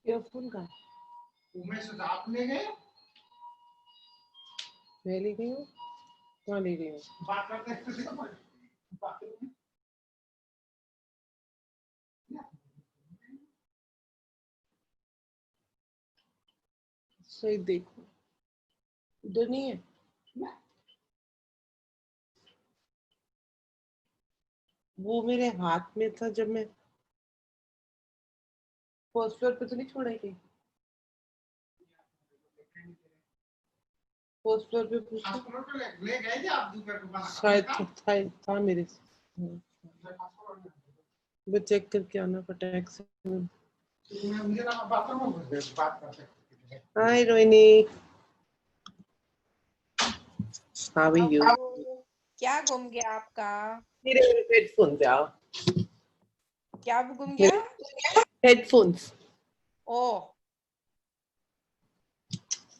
Earphone का उमेश आप ले गए मैं ले गई हूँ कहाँ ले गई हूँ बात करते सही देखो उधर नहीं है वो मेरे हाथ में था जब मैं फर्स्ट फ्लोर पे तो नहीं छोड़ा कहीं फर्स्ट फ्लोर पे पूछा ले गए थे आप दोपहर को बना शायद था मेरे से वो चेक करके आना फटाक से मुझे ना बाथरूम में बात कर सकते हैं hi Rohini how are you hello, क्या गुम गया आपका? मेरे हेडफोन्स यार क्या गुम गया? हेडफोन्स ओह,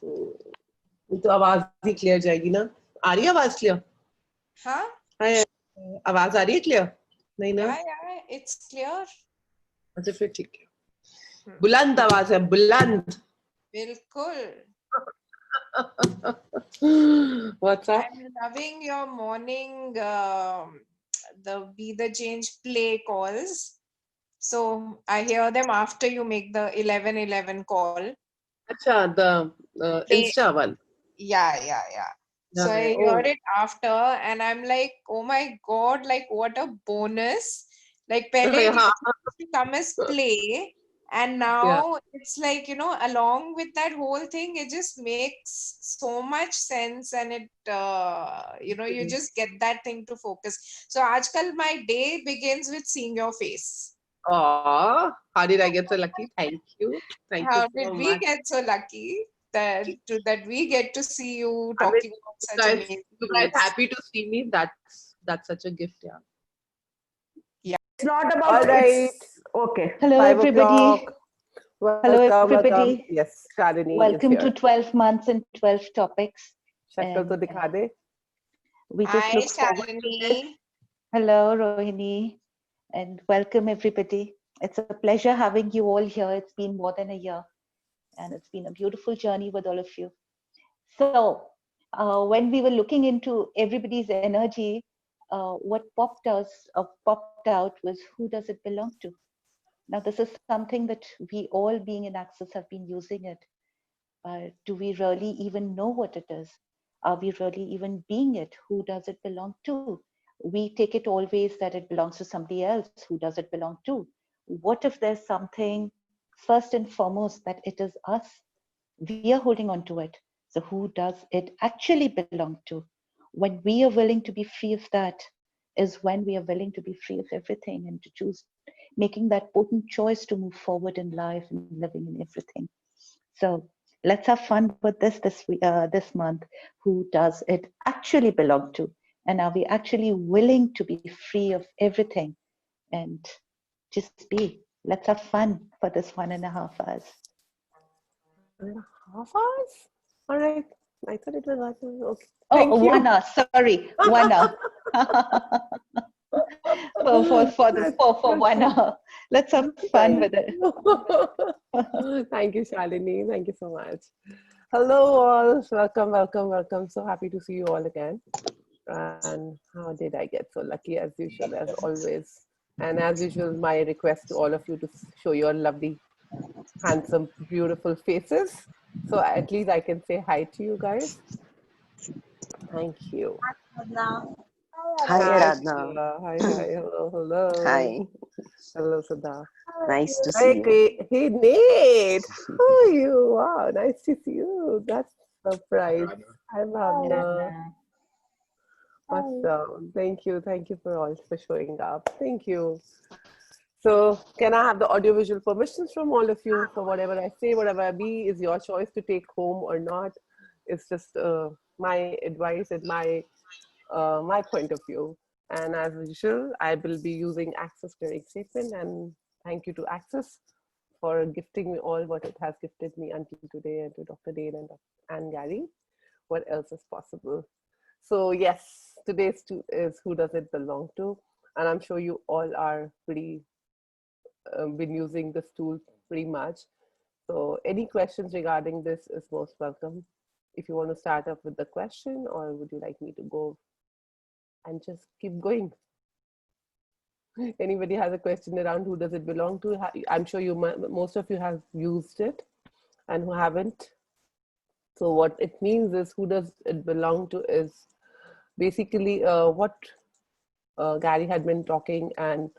तो आवाज ही क्लियर जाएगी ना आ रही है आवाज क्लियर हाँ, हाय आवाज आ रही है क्लियर नहीं ना या, इट्स क्लियर। अच्छा फिर ठीक है बुलंद आवाज है बुलंद बिल्कुल। What's up? I'm loving your morning, the Be the Change play calls. So I hear them after you make the 11:11 call. Acha, the Play, Insta one. yeah. So I hear it after, and I'm like, oh my god, like what a bonus! Like pehle it Yeah. used to come as play, and now it's like, along with that whole thing, it just makes so much sense, and it you just get that thing to focus. So aajkal my day begins with seeing your face. Aw, how did I get so lucky? Thank you. Thank you How so did we much. get so lucky that we get to see you I mean, talking about such amazing you guys things? happy to see me? That's such a gift, yeah. It's not about All right. it's okay. Hello, 5 everybody. o'clock. Hello, Welcome. everybody. Yes, Shalini is Welcome to here. 12 months and 12 topics. Shakal to And, dikha de. we just Hi, look forward to this. Shalini. Hello, Rohini, and welcome, everybody. It's a pleasure having you all here. It's been more than a year, and it's been a beautiful journey with all of you. So, when we were looking into everybody's energy, what popped out was, who does it belong to? Now, this is something that we all, being in Access, have been using it. Do we really even know what it is? Are we really even being it? Who does it belong to? We take it always that it belongs to somebody else. Who does it belong to? What if there's something, first and foremost, that it is us? We are holding on to it. So who does it actually belong to? When we are willing to be free of that, is when we are willing to be free of everything and to choose making that potent choice to move forward in life and living in everything. So let's have fun with this month. Who does it actually belong to? And are we actually willing to be free of everything and just be? Let's have fun for this 1.5 hours. 1.5 hours? All right. I thought it was 1 hour. Okay. Oh, Thank you. 1 hour. Sorry, 1 hour. for 1 hour. Let's have fun with it. Thank you, Shalini. Thank you so much. Hello, all. Welcome. So happy to see you all again. And how did I get so lucky, as usual, as always? And as usual, my request to all of you to show your lovely, handsome, beautiful faces. So at least I can say hi to you guys. Thank you. Hi, Aradhna. Hi. Hello. Hi. Hello, Sudha. Nice to see you. Hey, Nate. How are you? Wow, nice to see you. That's a surprise. Hi, Bhavna. Awesome. Thank you for showing up. Thank you. So, can I have the audiovisual permissions from all of you? So, whatever I say, whatever I be, is your choice to take home or not. It's just my advice and my point of view. And as usual, I will be using Access clearing statement. And thank you to Access for gifting me all what it has gifted me until today, and to Dr. Dane and Gary. What else is possible? So yes, today's is who does it belong to, and I'm sure you all are pretty been using this tool pretty much. So any questions regarding this is most welcome. If you want to start up with the question, or would you like me to go and just keep going? Anybody has a question around who does it belong to? I'm sure most of you have used it, and who haven't. So what it means is, who does it belong to is basically what Gary had been talking, and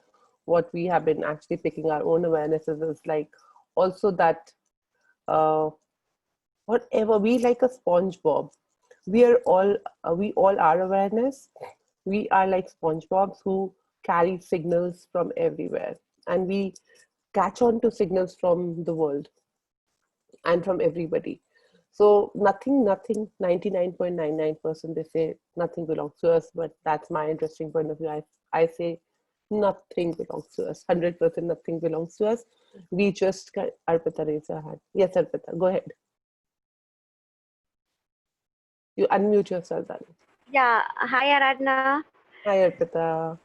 what we have been actually picking our own awarenesses is like also that whatever we like a SpongeBob, we all are awareness. We are like SpongeBobs who carry signals from everywhere, and we catch on to signals from the world and from everybody. So nothing, 99.99% they say nothing belongs to us, but that's my interesting point of view. I say nothing belongs to us. 100% nothing belongs to us. We just, Arpita raise her hand. Yes, Arpita, go ahead. You unmute yourself, darling. Yeah, hi Aradhna. Hi, Arpita.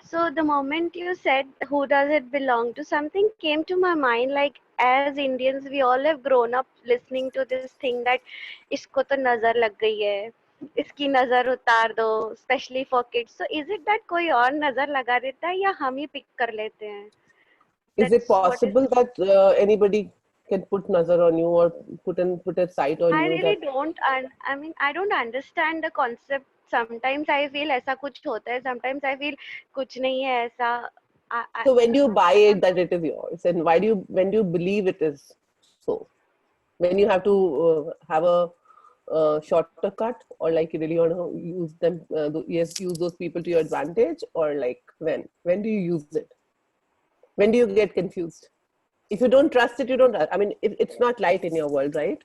So the moment you said who does it belong to, something came to my mind, like as Indians we all have grown up listening to this thing that isko to nazar lag gayi hai, iski nazar utar do, especially for kids. So is it that koi aur nazar laga deta hai ya hum hi pick kar lete hain? Is it possible that anybody can put nazar on you, or put a sight on I you? really don't, I mean, I don't understand the concept. Sometimes I feel ऐसा कुछ होता है, sometimes I feel कुछ नहीं है ऐसा. So when do you buy it that it is yours, and when do you believe it is so? When you have to have a shorter cut, or like you really want to use them, use those people to your advantage, or like when do you use it? When do you get confused? If you don't trust it, you don't. I mean, it's not light in your world, right?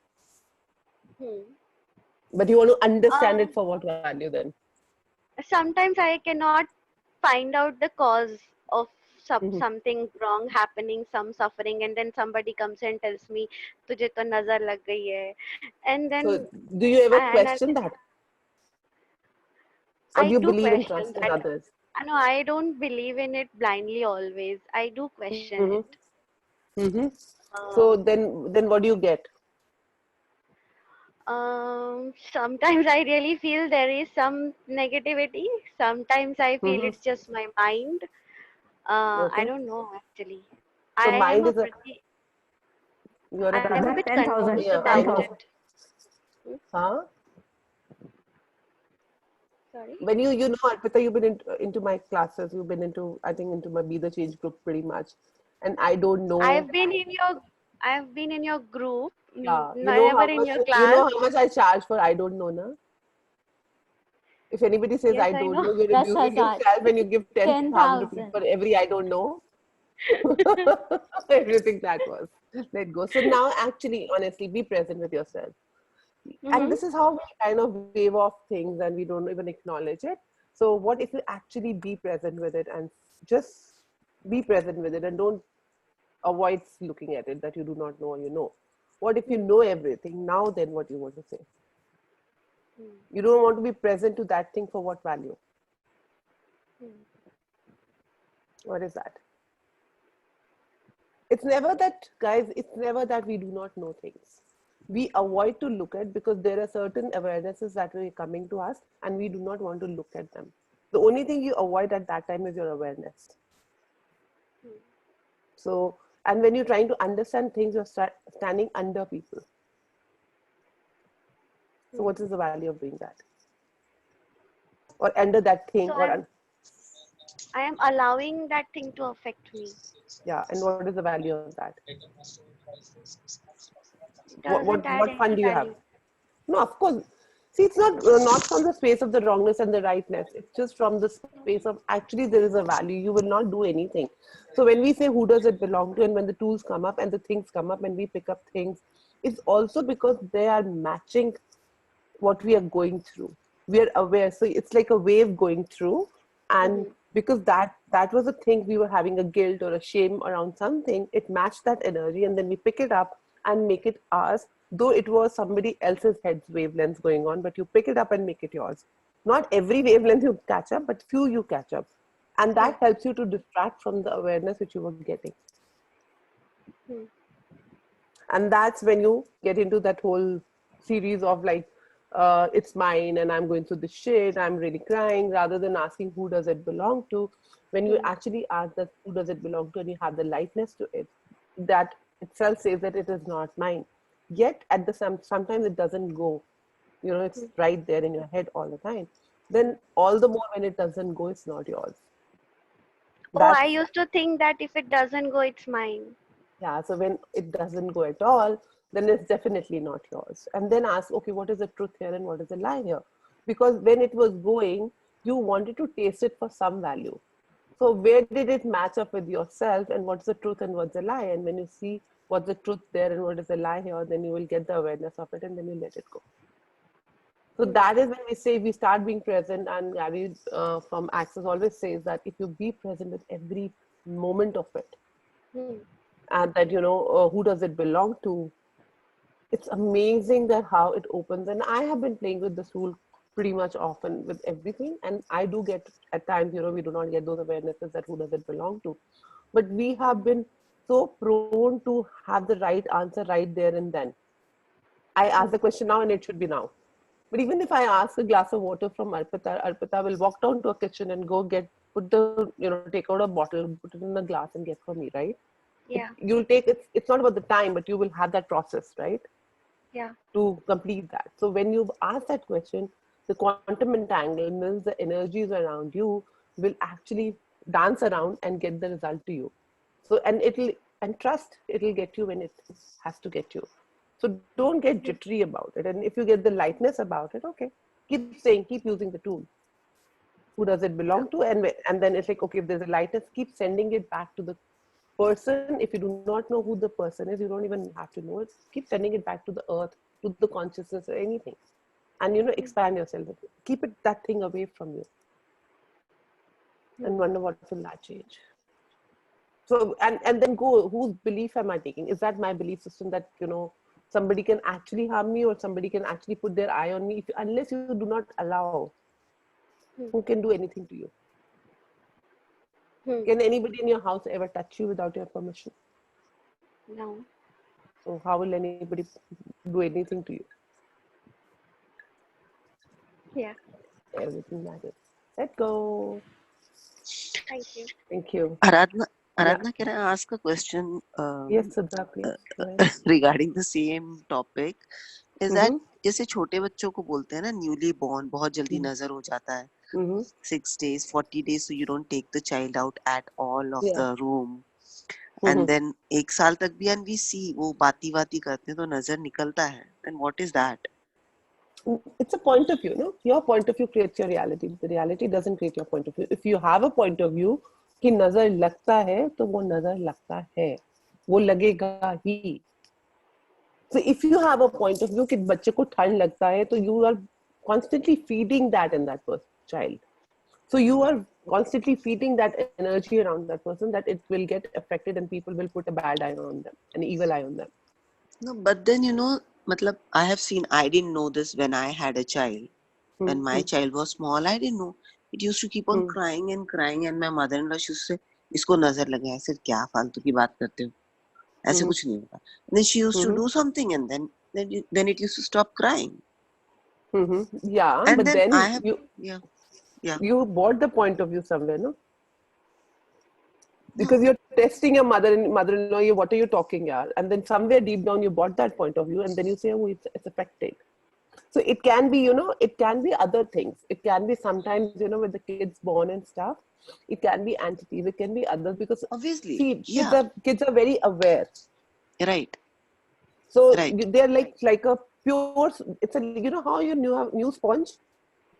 But you want to understand it for what value then? Sometimes I cannot find out the cause of something wrong happening, some suffering, and then somebody comes and tells me, "तुझे तो नजर लग गई है," and then. So, do you ever question that? Or do you do believe and question trust in that. others? No, I don't believe in it blindly always. I do question it. So then what do you get? Sometimes I really feel there is some negativity. Sometimes I feel it's just my mind. I don't know actually. So I am mind a is pretty. you're I am a bit 10,000. confused Yeah, about I know. it. Huh? Sorry. When you know, Arpita, you've been into my classes. You've been into, I think, into my Be the Change group pretty much, and I don't know. I've been in your group. Yeah, Never in your you class. know how much I charge for I don't know, na? If anybody says Yes, I I don't know. know, you're That's abusing our charge. yourself when you give 10,000 rupees 10,000. for every I don't know. Everything that was. Let go. So now, actually, honestly, be present with yourself. And this is how we kind of wave off things and we don't even acknowledge it. So what if you actually be present with it, and just be present with it, and don't avoid looking at it that you do not know or you know. What if you know everything? Now then what you want to say? You don't want to be present to that thing for what value? What is that? It's never that, guys, it's never that we do not know things. We avoid to look at because there are certain awarenesses that are coming to us and we do not want to look at them. The only thing you avoid at that time is your awareness. So, and when you're trying to understand things, you're standing under people. So what is the value of doing that? Or under that thing? So I am allowing that thing to affect me. Yeah, and what is the value of that? What fun do you have? No, of course. See, it's not from the space of the wrongness and the rightness. It's just from the space of actually there is a value. You will not do anything. So when we say who does it belong to, and when the tools come up and the things come up and we pick up things, it's also because they are matching what we are going through. We are aware. So it's like a wave going through, and because that was a thing, we were having a guilt or a shame around something, it matched that energy, and then we pick it up and make it ours, though it was somebody else's head's wavelength going on, but you pick it up and make it yours. Not every wavelength you catch up, but few you catch up, and that helps you to distract from the awareness which you were getting. And that's when you get into that whole series of like, it's mine and I'm going through this shit, I'm really crying, rather than asking who does it belong to. When you actually ask that who does it belong to and you have the lightness to it, that itself says that it is not mine. Yet at the sometimes it doesn't go. It's right there in your head all the time. Then all the more when it doesn't go, it's not yours. Oh, That's, I used to think that if it doesn't go, it's mine. yeah, so when it doesn't go at all, then it's definitely not yours. And then ask, okay, what is the truth here and what is the lie here? Because when it was going, you wanted to taste it for some value. So where did it match up with yourself, and what's the truth and what's the lie? And when you see what's the truth there and what is the lie here, then you will get the awareness of it and then you let it go. So that is when we say we start being present, and Gary from Access always says that if you be present with every moment of it, and that, who does it belong to, it's amazing that how it opens. And I have been playing with this rule pretty much often with everything. And I do get at times, we do not get those awarenesses that who does it belong to. But we have been so prone to have the right answer right there and then. I ask the question now and it should be now. But even if I ask a glass of water from Arpita will walk down to a kitchen and go take out a bottle, put it in a glass and get for me, right? Yeah. You'll take it. It's not about the time, but you will have that process, right? Yeah. To complete that. So when you ask that question, the quantum entanglements, the energies around you will actually dance around and get the result to you. So, and trust, it'll get you when it has to get you. So don't get jittery about it. And if you get the lightness about it, okay, keep using the tool. Who does it belong to? And then it's like, okay, if there's a lightness, keep sending it back to the person. If you do not know who the person is, you don't even have to know it. Keep sending it back to the earth, to the consciousness or anything. And, expand yourself. Keep that thing away from you. And wonder what will that change. So, and then go, whose belief am I taking? Is that my belief system that, somebody can actually harm me or somebody can actually put their eye on me? Unless you do not allow, who can do anything to you? Can anybody in your house ever touch you without your permission? No. So how will anybody do anything to you? Yeah. Everything matters. Let go. Thank you. Thank you. Aradhana, can I ask a question? Yes, Siddha, please. Regarding the same topic, is that जैसे छोटे बच्चों को बोलते हैं ना, newly born, बहुत जल्दी नजर हो जाता है. 6 days, 40 days, so you don't take the child out at all of the room. And then 1 साल तक भी, and we see वो बाती करते हैं तो नजर निकलता है. And what is that? It's a point of view, no? Your point of view creates your reality. The reality doesn't create your point of view. If you have a point of view कि नजर लगता है तो वो नजर लगता है, वो लगेगा ही. So if you have a point of view कि बच्चे को ठंड लगता है तो you are constantly feeding that in that child. So you are constantly feeding that energy around that person that it will get affected and people will put a bad eye on them, an evil eye on them. No, but then matlab, I have seen, I didn't know this when I had a child. When my child was small, I didn't know. It used to keep on crying and crying, and my mother-in-law used to say, इसको नजर लगे है, सिर्फ क्या फालतू की बात करते हो, ऐसे कुछ नहीं होगा. Then she used to do something, and then it used to stop crying. Yeah, and but then I have, you bought the point of view somewhere, no? Because you're testing your mother-in-law, what are you talking, yaar? And then somewhere deep down you bought that point of view, and then you say, oh, it's affected. So it can be, it can be other things. It can be sometimes, with the kids born and stuff, it can be entities, it can be others, because obviously, see, kids are very aware. Right. So they're like a pure, it's a, how you new sponge?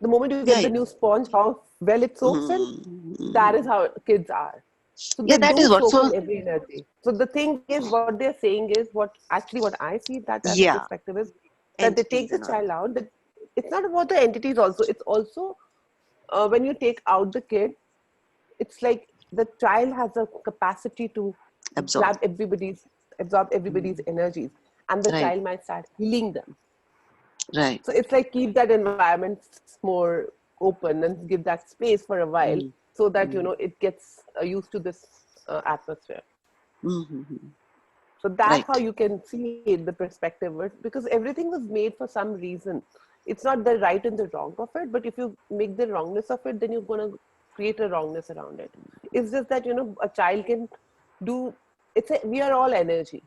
The moment you get the new sponge, how well it soaks in, that is how kids are. So they that do is what, soak in every energy. So the thing is, what they're saying is, what I see that as a perspective is, that they take the child out. That it's not about the entities also. It's also when you take out the kid, it's like the child has a capacity to absorb everybody's energies, and the child might start healing them. Right. So it's like keep that environment more open and give that space for a while, so that it gets used to this atmosphere. So So that's how Right. you can see it, the perspective of it, because everything was made for some reason. It's not the right and the wrong of it, but if you make the wrongness of it, then you're going to create a wrongness around it. It's just that, a child can do, we are all energy.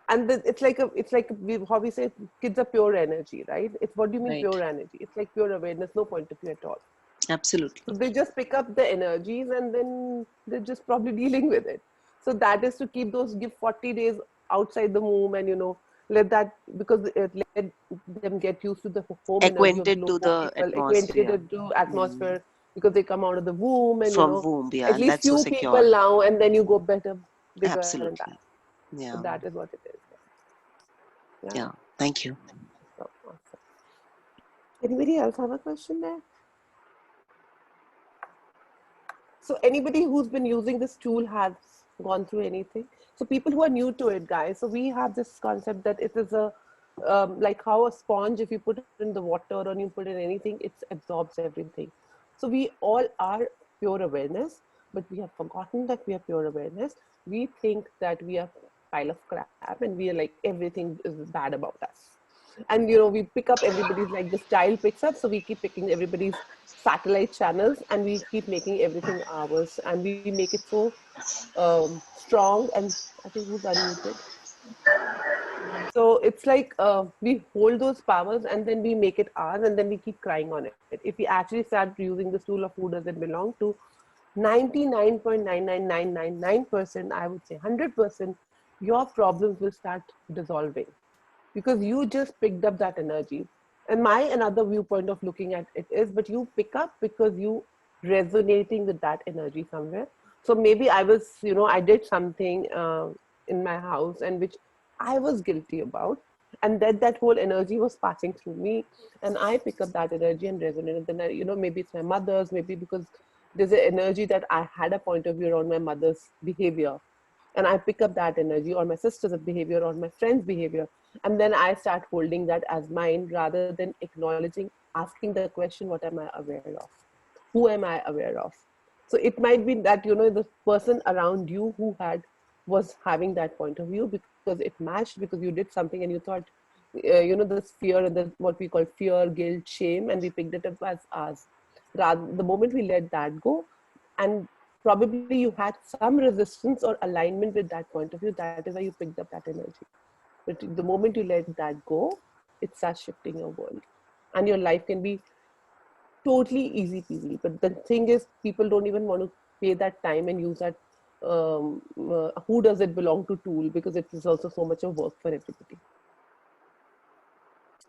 And it's like how we say kids are pure energy, right? It's what do you mean Right. pure energy? It's like pure awareness, no point of view at all. Absolutely. So they just pick up the energies and then they're just probably dealing with it. So that is to give 40 days outside the womb and, let that, because let them get used to the home energy of Acquainted low to the people, acquainted atmosphere. to atmosphere, because they come out of the womb From womb, yeah, at and least that's so few secure. people now, and then you go better, bigger and that. Absolutely. So Yeah. that is what it is. Yeah. Thank you. So, awesome. Anybody else have a question there? So anybody who's been using this tool has gone through anything. So people who are new to it, guys. So we have this concept that it is like how a sponge, if you put it in the water or you put it in anything, it absorbs everything. So we all are pure awareness, but we have forgotten that we are pure awareness. We think that we are a pile of crap and we are like everything is bad about us. And we pick up everybody's, like this child picks up, so we keep picking everybody's satellite channels and we keep making everything ours, and we make it so strong. And I think who's unmuted? So it's like we hold those powers and then we make it ours, and then we keep crying on it. If we actually start using this tool of who does it belong to, 99.99999%, I would say 100%, your problems will start dissolving, because you just picked up that energy. And my another viewpoint of looking at it is, but you pick up because you resonating with that energy somewhere. So maybe I was, I did something in my house and which I was guilty about, and that whole energy was passing through me, and I pick up that energy and resonate. Then maybe it's my mother's, maybe because there's an energy that I had a point of view around my mother's behavior, and I pick up that energy, or my sister's behavior, or my friend's behavior, and then I start holding that as mine rather than acknowledging, asking the question, what am I aware of? Who am I aware of? So it might be that the person around you who was having that point of view, because it matched, because you did something and you thought this fear, and the what we call fear, guilt, shame, and we picked it up as ours. Rather, the moment we let that go, and probably you had some resistance or alignment with that point of view, that is why you picked up that energy. But the moment you let that go, it starts shifting your world, and your life can be totally easy peasy. But the thing is, people don't even want to pay that time and use that who does it belong to tool, because it is also so much of work for everybody.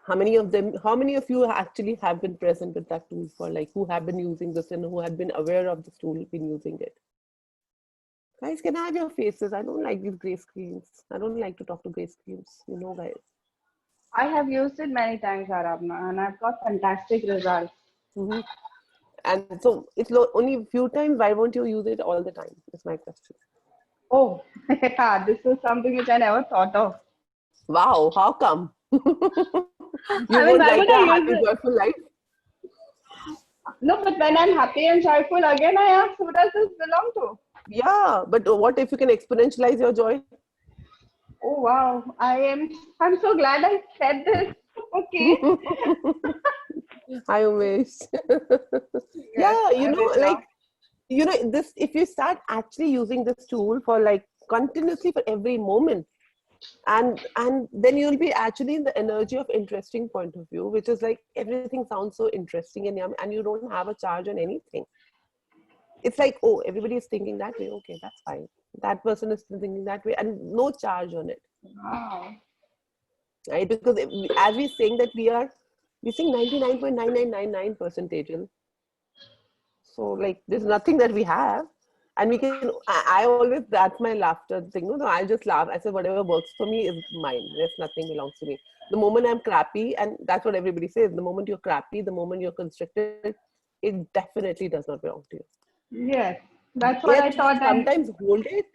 How many of you actually have been present with that tool, for like who have been using this and who have been aware of this tool, been using it? Guys, can I have your faces? I don't like these gray screens. I don't like to talk to gray screens, guys. I have used it many times, Aradhana, and I've got fantastic results. Mm-hmm. And so it's only a few times. Why won't you use it all the time? Is my question. Oh, yeah, this is something which I never thought of. Wow, how come? You why like would a I happy, use it? joyful life? No, but when I'm happy and joyful, again I ask, who does this belong to? Yeah, but what if you can exponentialize your joy? Oh wow, I'm so glad I said this. Okay. Hi, Umesh. Yes, Yeah, this, if you start actually using this tool for like continuously for every moment, and then you'll be actually in the energy of interesting point of view, which is like everything sounds so interesting and you don't have a charge on anything. It's like, oh, everybody is thinking that way. Okay, that's fine. That person is thinking that way, and no charge on it. Wow. Right? Because as we're saying that we're saying 99.9999%. So like, there's nothing that we have, and we can. I always, that's my laughter thing. No, I'll just laugh. I say whatever works for me is mine. There's nothing belongs to me. The moment I'm crappy, and that's what everybody says. The moment you're crappy, the moment you're constricted, it definitely does not belong to you. Yes, that's what I thought. Sometimes hold it,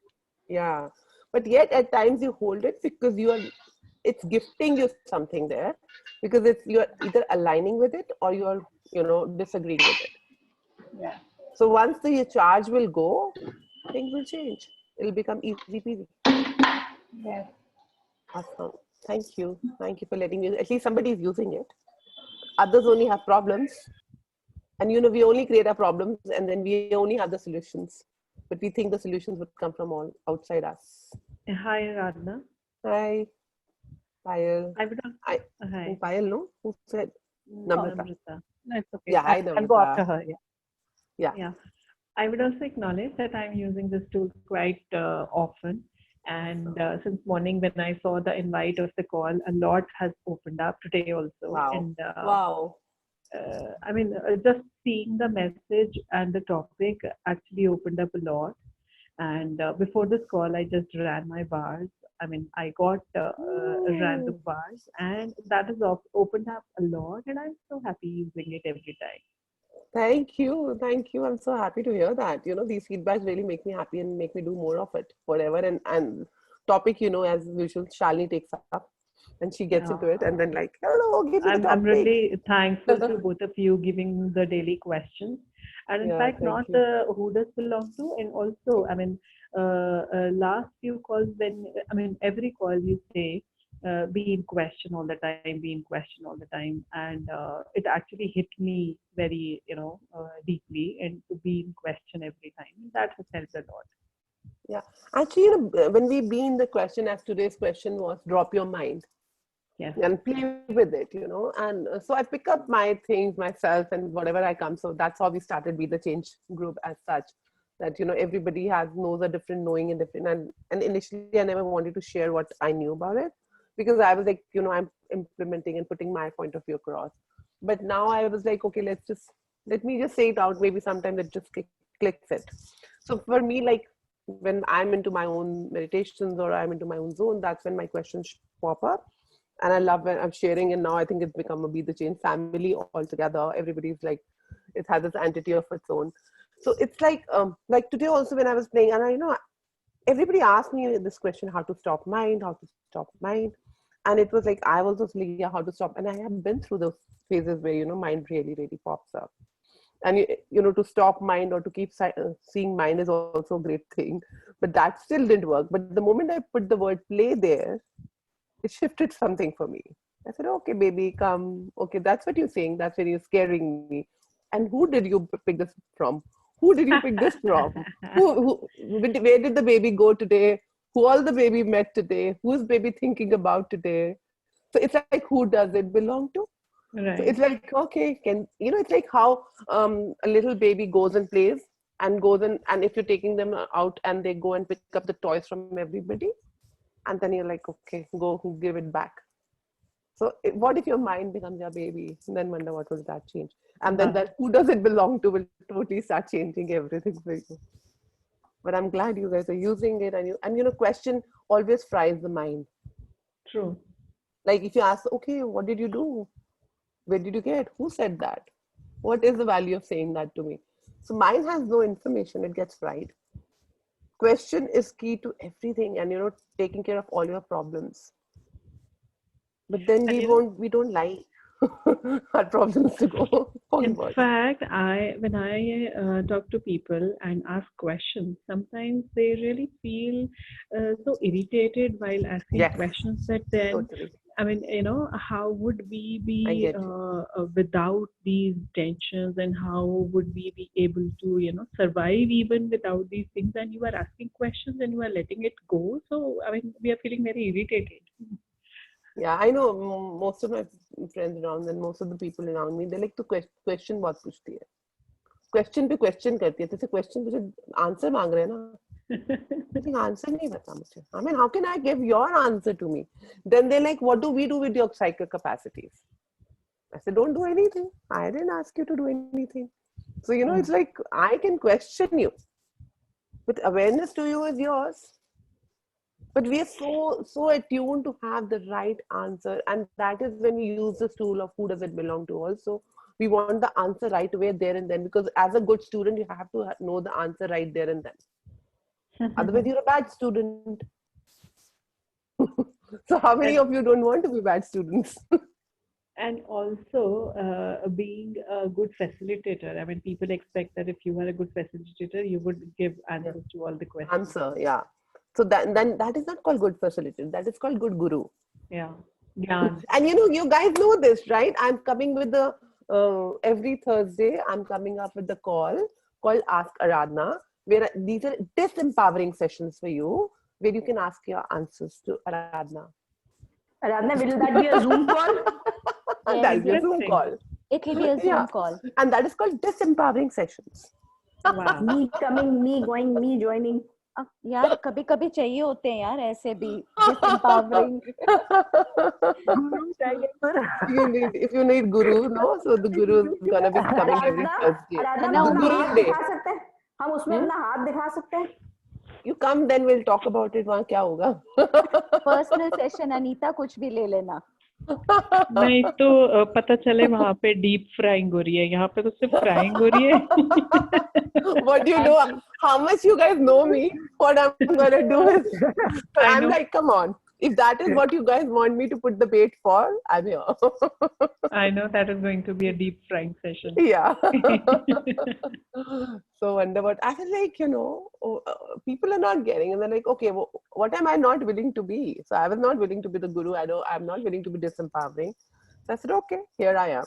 yeah, but yet at times you hold it because it's gifting you something there, because you're either aligning with it or you're disagreeing with it. Yeah. So once the charge will go, things will change. It'll become easy peasy. Yes. Awesome. Thank you. Thank you for letting me. At least somebody is using it. Others only have problems. And we only create our problems and then we only have the solutions. But we think the solutions would come from all outside us. Hi, Radna. Hi, Payal. I would I, hi. Payal, no? Who said? Namrata. Namrata. No, it's okay. Yeah, hi, I'll go Namrata. after her. Yeah. Yeah. I would also acknowledge that I'm using this tool quite often. And since morning, when I saw the invite of the call, a lot has opened up today also. Wow. And Wow. I mean, just seeing the message and the topic actually opened up a lot. And before this call, I just ran my bars. I mean, I got random bars, and that has opened up a lot. And I'm so happy using it every time. Thank you. Thank you. I'm so happy to hear that. These feedbacks really make me happy and make me do more of it, whatever. And topic, as usual, Shalini takes up and she gets into it and then like, hello, give me the topic. I'm really thankful to both of you giving the daily questions. And in fact, not who does belong to, and also, I mean, last few calls every call you say, be in question all the time, be in question all the time. And it actually hit me very, deeply, and to be in question every time. That has helped a lot. Yeah. Actually, when we be in the question, as today's question was, drop your mind. Yes. And play with it, and so I pick up my things myself and whatever I come. So that's how we started Be the Change group as such, that everybody knows a different knowing and different, and initially I never wanted to share what I knew about it, because I was like, I'm implementing and putting my point of view across. But now I was like, okay, let me just say it out. Maybe sometime it just clicks it. So for me, like when I'm into my own meditations or I'm into my own zone, that's when my questions pop up. And I love when I'm sharing, and now I think it's become a Be the Change family altogether. Everybody's like, it has this entity of its own. So it's like today also when I was playing, and everybody asked me this question, how to stop mind. And it was like, I was also like, yeah, how to stop. And I have been through those phases where, mind really, really pops up. And, to stop mind or to keep seeing mind is also a great thing. But that still didn't work. But the moment I put the word play there, it shifted something for me. I said, okay, baby, come. Okay, that's what you're saying. That's when you're scaring me. And who did you pick this from? Who did you pick this from? Where did the baby go today? Who all the baby met today? Who's baby thinking about today? So it's like, who does it belong to? Right. So it's like, okay, it's like how a little baby goes and plays and if you're taking them out and they go and pick up the toys from everybody, and then you're like, okay, go give it back. So what if your mind becomes your baby? And then wonder what will that change? And then that who does it belong to will totally start changing everything for you. But I'm glad you guys are using it, and question always fries the mind. True. Like if you ask, okay, what did you do? Where did you get? Who said that? What is the value of saying that to me? So mind has no information, it gets fried. Question is key to everything, and taking care of all your problems. But then we don't lie our problems to go forward. In fact, when I talk to people and ask questions, sometimes they really feel so irritated while asking questions that then, totally. I mean, how would we be without these tensions, and how would we be able to, survive even without these things? And you are asking questions and you are letting it go. So, I mean, we are feeling very irritated. Yeah, I know most of my friends around and most of the people around me, they like to question बहुत पूछती है. Question पे question करती है. तो question मुझे answer मांग रहे हैं ना. मुझे answer नहीं पता मुझे. I mean, how can I give your answer to me? Then they're like, what do we do with your psychic capacities? I said, don't do anything. I didn't ask you to do anything. So, it's like, I can question you. But awareness to you is yours. But we are so attuned to have the right answer. And that is when we use this tool of who does it belong to also. We want the answer right away there and then. Because as a good student, you have to know the answer right there and then. Otherwise, you're a bad student. So how many of you don't want to be bad students? And also being a good facilitator. I mean, people expect that if you are a good facilitator, you would give answers to all the questions. Answer, yeah. So then that is not called good facilitator. That is called good guru. Yeah. Yeah. And you guys know this, right? I'm coming with the every Thursday. I'm coming up with the call called Ask Aradhna, where these are disempowering sessions for you, where you can ask your answers to Aradhna. Aradhna, will that be a Zoom call? That will be a Zoom call. It will be a Zoom call. And that is called disempowering sessions. Wow. Me coming, me going, me joining. यार कभी कभी चाहिए होते हैं यार ऐसे भी disempowering. If you need guru, no, so the guru is gonna be coming every Thursday. Aradhna, guru day. हम उसमें अपना हाथ दिखा सकते हैं. You come, then we'll talk about it. वहाँ क्या होगा? Personal session अनीता कुछ भी ले लेना. नहीं तो पता चले वहाँ पे डीप फ्राइंग हो रही है, यहाँ पे तो सिर्फ फ्राइंग हो रही है. What do you know? How much you guys know me? What I'm gonna do is, I'm like, come on. If that is what you guys want me to put the bait for, I'm here. I know that is going to be a deep frying session. Yeah. So wonder what I was like, people are not getting, and they're like, okay, well, what am I not willing to be? So I was not willing to be the guru. I'm not willing to be disempowering. So I said, okay, here I am.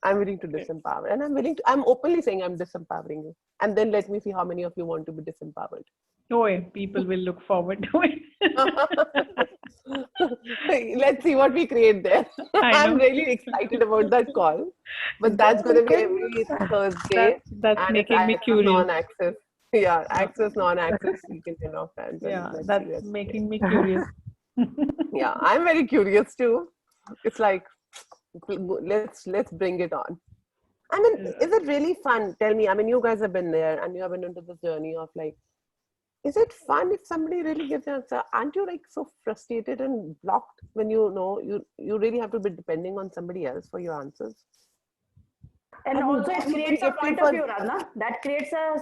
I'm willing to disempower, and I'm openly saying I'm disempowering you. And then let me see how many of you want to be disempowered. Oh, people will look forward to it. Let's see what we create there. I'm really excited about that call. But that's going to be every Thursday. That's making me curious. Non-access. Yeah, access, non-access. You can turn off hands. Yeah, that's making me curious. Yeah, I'm very curious too. It's like, let's bring it on. I mean, is it really fun? Tell me. I mean, you guys have been there and you have been into this journey of like, is it fun if somebody really gives an answer? Aren't you like so frustrated and blocked when you really have to be depending on somebody else for your answers? And also it creates a point of view, Radha. That creates a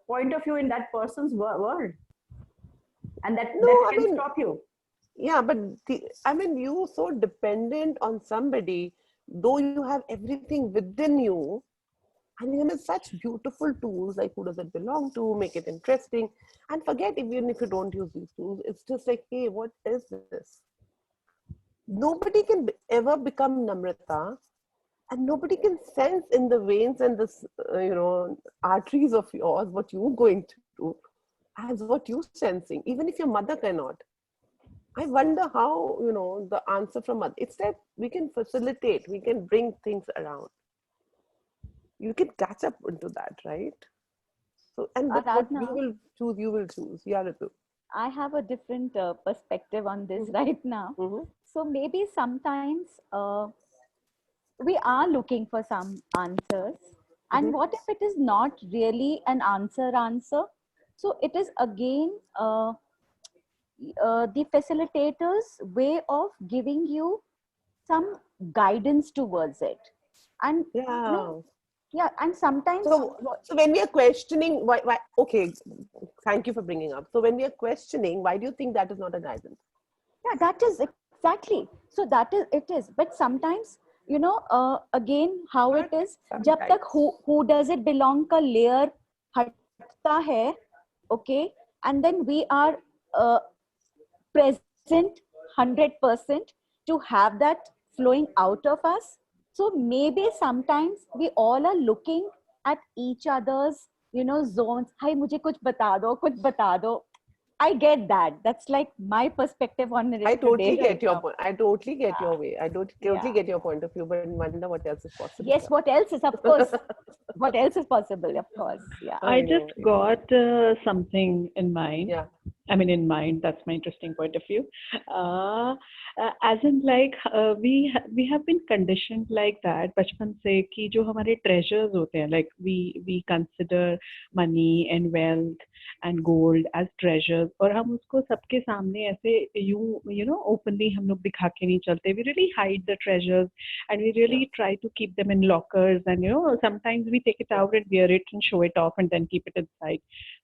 point of view in that person's world. And that can stop you. Yeah, but you're so dependent on somebody, though you have everything within you. And you have such beautiful tools like who does it belong to, make it interesting. And forget even if you don't use these tools, it's just like, hey, what is this? Nobody can ever become Namrata, and nobody can sense in the veins and the arteries of yours what you're going to do as what you're sensing, even if your mother cannot. I wonder how, the answer from mother, it's that we can facilitate, we can bring things around. You can catch up into that, right? So, and what you will choose. Yeah, Ritu. I have a different perspective on this right now. Mm-hmm. So maybe sometimes we are looking for some answers. And what if it is not really an answer? So it is again the facilitator's way of giving you some guidance towards it. And yeah, and sometimes. So when we are questioning, why? Okay, thank you for bringing up. So when we are questioning, why do you think that is not a guidance? Yeah, that is exactly. So it is. But sometimes, again, how it is. Jab tak who does it belong ka layer hatta hai, okay, and then we are present 100% to have that flowing out of us. So maybe sometimes we all are looking at each other's, zones. Hi, mujhe kuch bata do. I get that. That's like my perspective on it. I totally get your point. I totally get your way. I totally get your point of view, but I wonder what else is possible. Yes, what else is, of course. What else is possible, of course. Yeah. I just got something in mind. Yeah. I mean, in mind, that's my interesting point of view. As in, like, we have been conditioned like that, bachpan se, ki jo hamare treasures hote hain, like we consider money and wealth and gold as treasures, और हम उसको सबके सामने ऐसे openly हम लोग दिखा के नहीं चलते. We really hide the treasures and we really try to keep them in lockers, and sometimes we take it out and wear it and show it off and then keep it inside.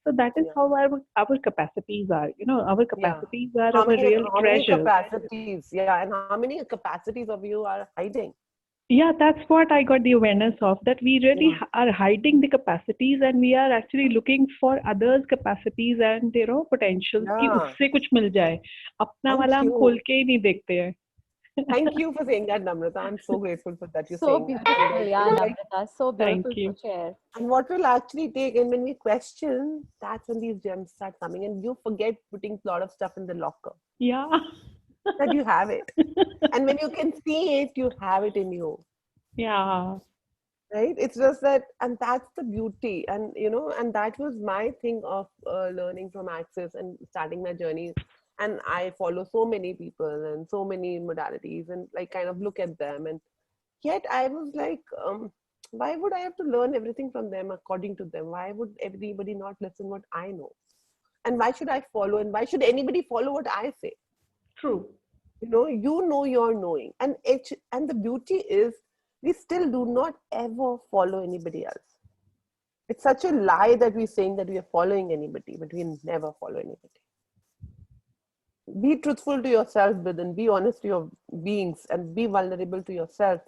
So that is how our capacities are. Our capacities are our real treasures. Capacities, and how many capacities of you are hiding? Yeah, that's what I got the awareness of, that we really are hiding the capacities and we are actually looking for others' capacities and potentials कि उससे कुछ मिल जाए. अपना वाला हम खोल के ही नहीं देखते हैं. Thank you for saying that, Namrata. I'm so grateful for that. You're So saying beautiful, that. yeah, Namrata. So beautiful Thank you. to share. And what will actually take, and when we question, that's when these gems start coming, and you forget putting a lot of stuff in the locker. Yeah. That you have it. And when you can see it, you have it in you. Yeah. Right? It's just that, and that's the beauty. And, and that was my thing of learning from Access and starting my journey. And I follow so many people and so many modalities and like kind of look at them. And yet I was like, why would I have to learn everything from them according to them? Why would everybody not listen what I know? And why should I follow? And why should anybody follow what I say? True. You know you're knowing. And the beauty is we still do not ever follow anybody else. It's such a lie that we're saying that we are following anybody, but we never follow anybody. Be truthful to yourself, Bidhan. Be honest to your beings and be vulnerable to yourself.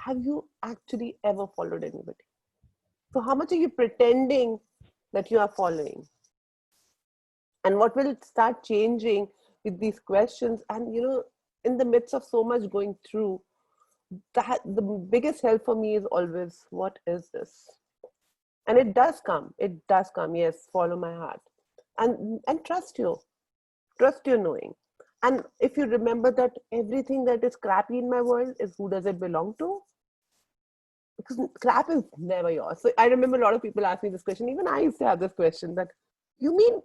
Have you actually ever followed anybody? So how much are you pretending that you are following? And what will start changing with these questions? And, in the midst of so much going through, that the biggest help for me is always, what is this? And it does come. Yes, follow my heart. And trust your knowing. And if you remember that everything that is crappy in my world is who does it belong to? Because crap is never yours. So I remember a lot of people ask me this question. Even I used to have this question that, you mean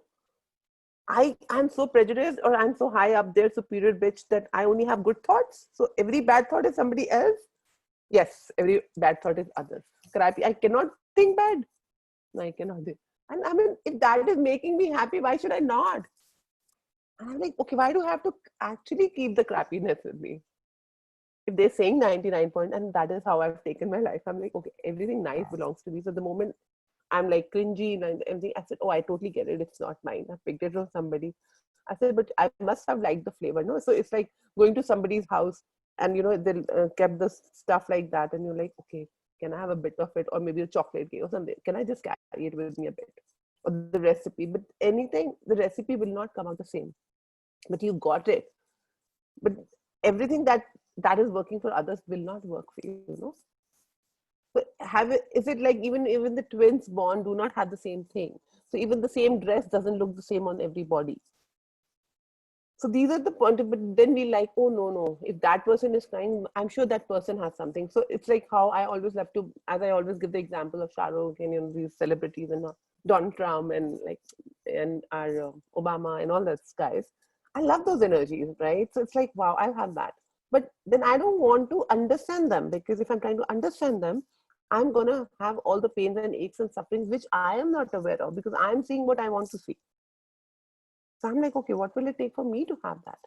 I'm so prejudiced or I'm so high up there, superior bitch, that I only have good thoughts? So every bad thought is somebody else? Yes, every bad thought is others. Crappy. I cannot think bad. No, I cannot do. And I mean, if that is making me happy, why should I not? And I'm like, okay, why do I have to actually keep the crappiness with me? If they're saying 99 point, and that is how I've taken my life, I'm like, okay, everything nice belongs to me. So the moment I'm like cringy and everything, I said, oh, I totally get it. It's not mine. I picked it from somebody. I said, but I must have liked the flavor. No, so it's like going to somebody's house and, they kept the stuff like that. And you're like, okay, can I have a bit of it? Or maybe a chocolate cake or something. Can I just carry it with me a bit? Or the recipe. But anything, the recipe will not come out the same. But you got it. But everything that is working for others will not work for you, So is it like even the twins born do not have the same thing? So even the same dress doesn't look the same on everybody. So these are the points, but then we like, oh no, if that person is crying, I'm sure that person has something. So it's like how I always love to, as I always give the example of Shah Rukh and these celebrities and Donald Trump and our Obama and all those guys. I love those energies, right? So it's like, wow, I have that. But then I don't want to understand them, because if I'm trying to understand them, I'm going to have all the pains and aches and sufferings, which I am not aware of, because I'm seeing what I want to see. So I'm like, okay, what will it take for me to have that?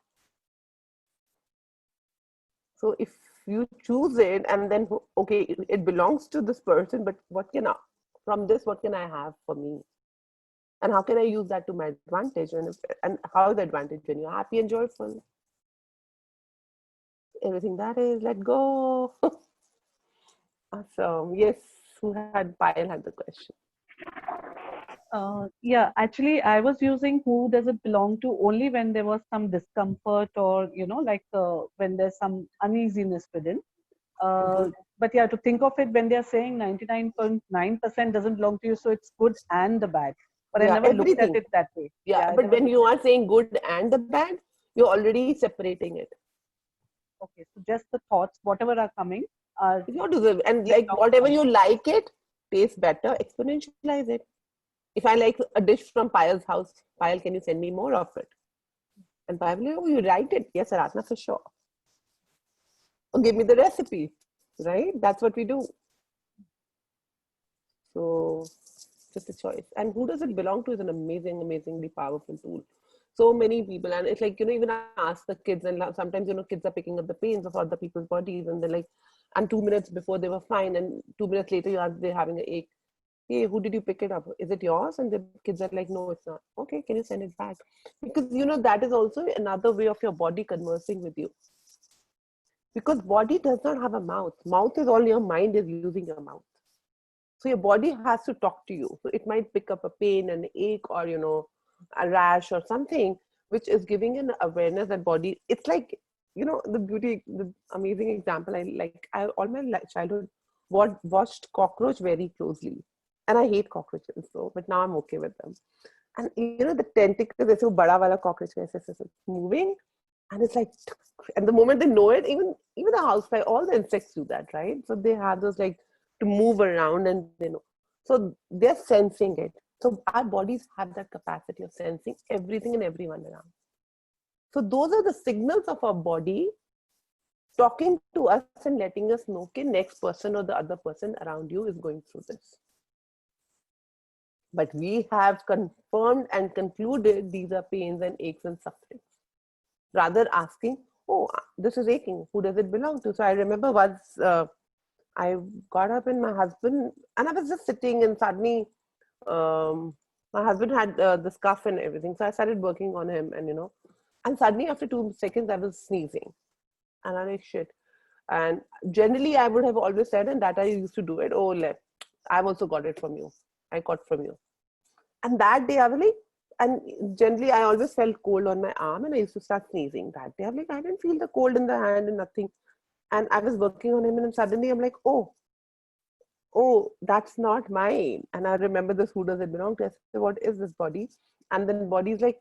So if you choose it and then, okay, it belongs to this person, but from this, what can I have for me? And how can I use that to my advantage? And how is the advantage when you're happy and joyful? Everything that is, let go. So yes, Payal had the question. Yeah, actually, I was using who does it belong to only when there was some discomfort or, when there's some uneasiness within. But yeah, to think of it when they're saying 99.9% doesn't belong to you, so it's good and the bad. But I never looked at it that way. Yeah, but when you are saying good and the bad, you're already separating it. Okay, so just the thoughts, whatever are coming. And like whatever you like it, tastes better, exponentialize it. If I like a dish from Payal's house, Payal, can you send me more of it? And Payal will, oh, you write it. Yes, Aradhana, for sure. Or give me the recipe, right? That's what we do. So just a choice. And who does it belong to is an amazingly powerful tool. So many people, and it's like, even I ask the kids, and sometimes, kids are picking up the pains of other people's bodies, and they're like, and 2 minutes before they were fine, and 2 minutes later they're having an ache. Hey, who did you pick it up? Is it yours? And the kids are like, no, it's not. Okay, can you send it back? Because, that is also another way of your body conversing with you. Because body does not have a mouth. Mouth is all your mind is using your mouth. So your body has to talk to you. So it might pick up a pain, an ache, or a rash or something, which is giving an awareness that body. It's like the amazing example. I all my childhood watched cockroach very closely, and I hate cockroaches. So, but now I'm okay with them. And the tentacles, this bada wala cockroach, moving, and it's like, and the moment they know it, even the housefly, all the insects do that, right? So they have those like to move around, and they know. So they're sensing it. So our bodies have that capacity of sensing everything and everyone around. So those are the signals of our body talking to us and letting us know, okay, next person or the other person around you is going through this. But we have confirmed and concluded these are pains and aches and sufferings. Rather asking, oh, this is aching, who does it belong to? So I remember once I got up and my husband, and I was just sitting, and suddenly my husband had the scuff and everything. So I started working on him, and suddenly after 2 seconds, I was sneezing. And I'm like, shit. And generally, I would have always said, and that I used to do it, oh, I've also got it from you. I got from you. And that day, I was like, and generally, I always felt cold on my arm, and I used to start sneezing. That day, I'm like, I didn't feel the cold in the hand and nothing. And I was working on him, and suddenly I'm like, oh, that's not mine. And I remember this, who does it belong to? I said, what is this body? And then body's like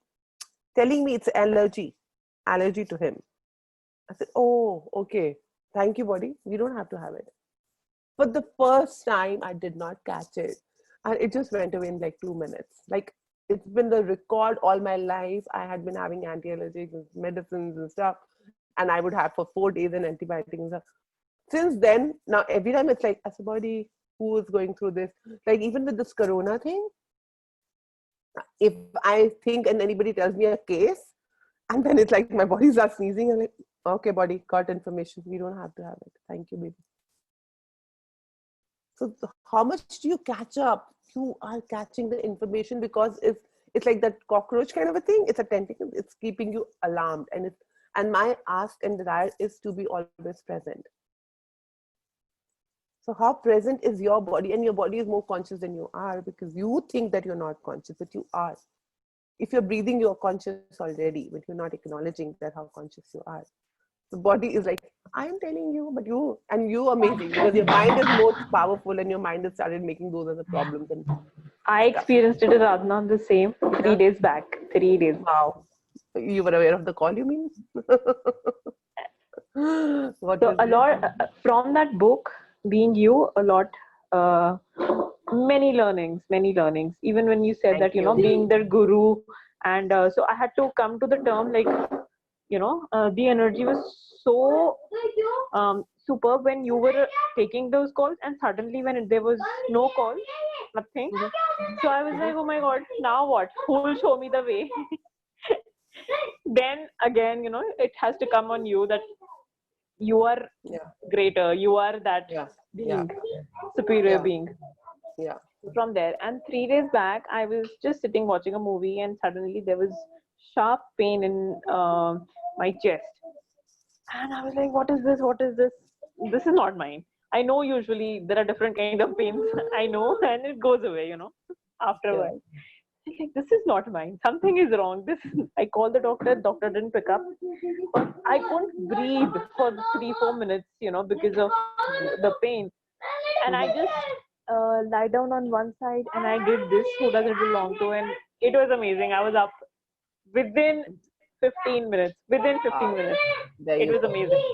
telling me it's allergy to him. I said, oh, okay. Thank you, body. We don't have to have it. But the first time I did not catch it. And it just went away in like 2 minutes. Like, it's been the record all my life. I had been having anti-allergic medicines and stuff. And I would have for 4 days an antibiotic and stuff. Since then, now every time it's like, as a body, who is going through this? Like, even with this corona thing, if I think and anybody tells me a case, and then it's like my body starts sneezing, I'm like, okay, body, got information. We don't have to have it. Thank you, baby. So how much do you catch up? You are catching the information because it's like that cockroach kind of a thing. It's a tentacle. It's keeping you alarmed. And my ask and desire is to be always present. So how present is your body? And your body is more conscious than you are, because you think that you're not conscious, but you are. If you're breathing, you're conscious already, but you're not acknowledging that how conscious you are. The body is like, I'm telling you, but you're amazing, because your mind is more powerful, and your mind has started making those other problems. And I experienced it, Radhana, the same 3 days back. 3 days. Wow. You were aware of the call, you mean? So a lot from that book, Being You, a lot, many learnings. Even when you said that, being their guru. And so I had to come to the term, like, the energy was so superb when you were taking those calls, and suddenly when there was no call, nothing. So I was like, oh my God, now what? Who will show me the way? Then again, it has to come on you that you are greater. You are that being, superior being. Yeah. From there, and 3 days back, I was just sitting watching a movie, and suddenly there was sharp pain in my chest, and I was like, what is this? This is not mine. I know usually there are different kind of pains. I know, and it goes away, after a while. I'm like, this is not mine. Something is wrong. I called the doctor. Doctor didn't pick up. But I couldn't breathe for 3-4 minutes, because of the pain. And I just lie down on one side, and I did this. Who does it belong to? And it was amazing. I was up within 15 minutes. It was amazing.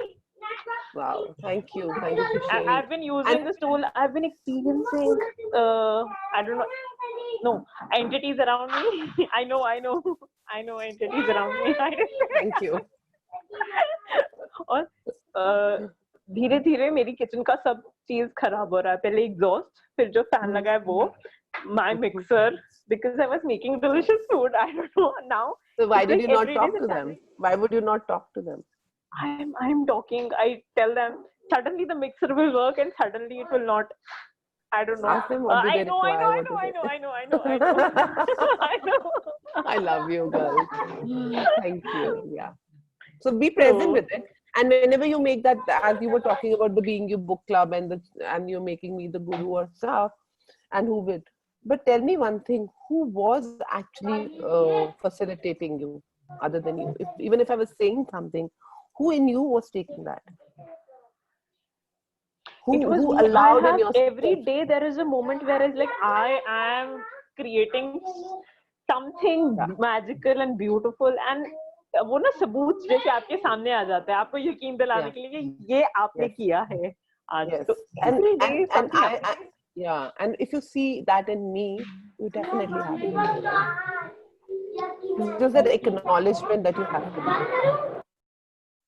Wow. Thank you for sharing. I've been using this tool. I've been experiencing, I don't know, no, entities around me. I know entities around me. Thank you. और धीरे धीरे मेरी kitchen का सब चीज खराब हो रहा है. पहले एग्जॉस्ट, फिर जो फैन लगा है वो, my mixer, because I was making delicious food. I don't know now. So why did you not talk to them? Why would you not talk to them? I'm talking. I tell them suddenly the mixer will work and suddenly it will not. I don't know. Ask them what do they require. I know. I love you, girl. Thank you. Yeah. So be present with it. And whenever you make that, as you were talking about the Being You book club and you're making me the guru or stuff, and who would. But tell me one thing, who was actually facilitating you other than you? Even if I was saying something, who in you was taking that? Who allowed in your every day there is a moment where it's like I am creating something magical and beautiful, and वो ना सबूत जैसे आपके सामने आ जाता है आपको यकीन दिलाने के लिए ये आपने किया है आज. Yes. तो every day and something I, happens. yeah, and if you see that in me, you definitely have it. It's just that acknowledgement that you have to do.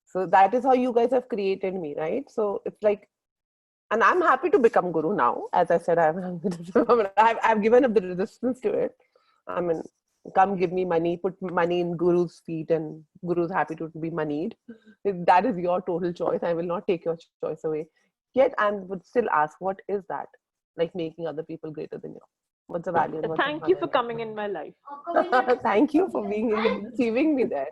So that is how you guys have created me, right? So it's like, and I'm happy to become guru now. As I said, I've given up the resistance to it. I mean, come give me money, put money in guru's feet, and guru's happy to be moneyed. That is your total choice. I will not take your choice away. Yet I would still ask, what is that? Like making other people greater than you. What's the value? Thank you for coming in my life. Thank you for being receiving me there.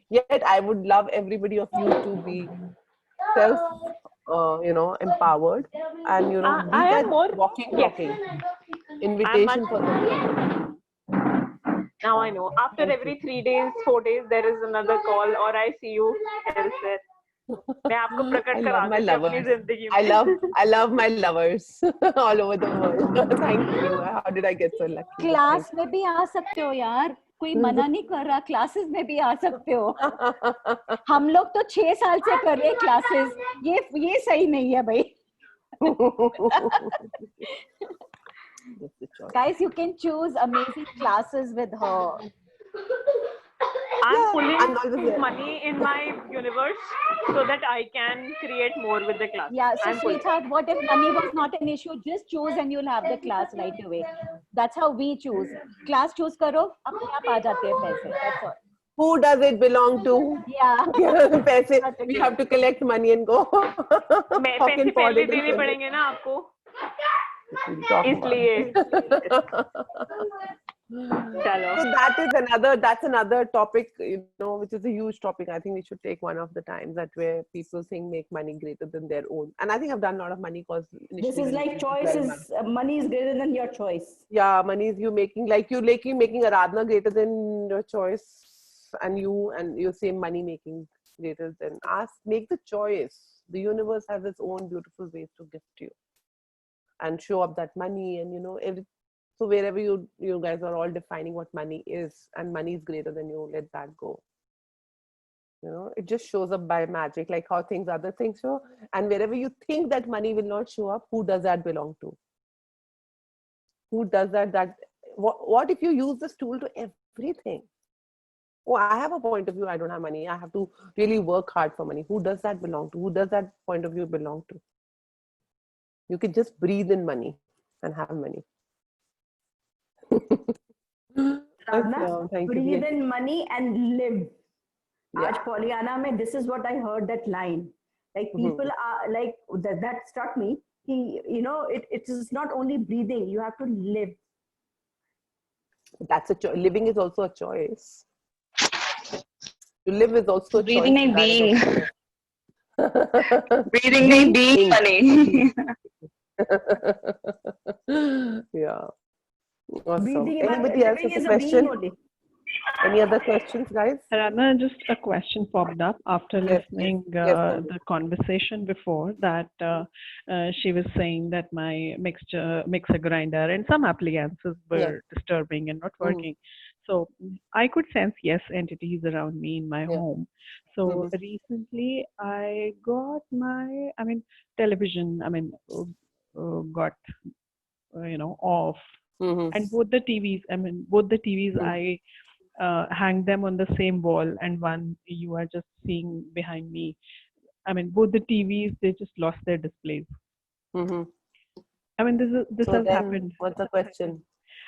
Yet I would love everybody of you to be self, empowered, and be that walking, talking invitation for them. Now I know. After every 3 days, 4 days, there is another call, or I see you elsewhere. मैं आपको प्रकट करा देती हूँ अपनी जिंदगी में. I love my lovers all over the world. Thank you. How did I get so lucky? Class में भी आ सकते हो यार, कोई मना नहीं कर रहा. क्लासेस में भी आ सकते हो. हम लोग तो 6 साल से कर रहे क्लासेस. ये सही नहीं है भाई. Guys, you can choose amazing classes with her. I'm pulling money in my universe so that I can create more with the class. Yeah, so sweetheart, what if money was not an issue? Just choose and you'll have the class right away. That's how we choose. Class choose karo, apne aap aa jate hain paise. That's all. Who does it belong to? Yeah. पैसे, we have to collect money and go. पैसे पहले देने पड़ेंगे ना आपको. इसलिए. So that's another topic, which is a huge topic. I think we should take one of the times that where people think make money greater than their own. And I think I've done a lot of money because this is like choices. Money is greater than your choice. Yeah, money is you making Aradhana greater than your choice, and you say money making greater than us. Make the choice. The universe has its own beautiful ways to gift you and show up that money, and everything. So wherever you guys are all defining what money is, and money is greater than you, let that go. It just shows up by magic, like how other things show. And wherever you think that money will not show up, who does that belong to? Who does that? What if you use this tool to everything? Oh, I have a point of view, I don't have money. I have to really work hard for money. Who does that belong to? Who does that point of view belong to? You can just breathe in money and have money. Breathe in money and live. Aaj Pollyanna mein, this is what I heard, that line. Like people are like, that struck me. It is not only breathing, you have to live. That's living is also a choice. To live is also a breathing choice. Being. Breathing nahi being funny. Yeah. Awesome. Anybody else has a question? Any other questions, guys? Radha, just a question popped up after listening the conversation before that she was saying that my mixer grinder and some appliances were disturbing and not working. So I could sense entities around me in my home. So recently I got my television got off. And both the TVs I hang them on the same wall, and one you are just seeing behind me. Both the TVs, they just lost their displays. This has happened. What's the question?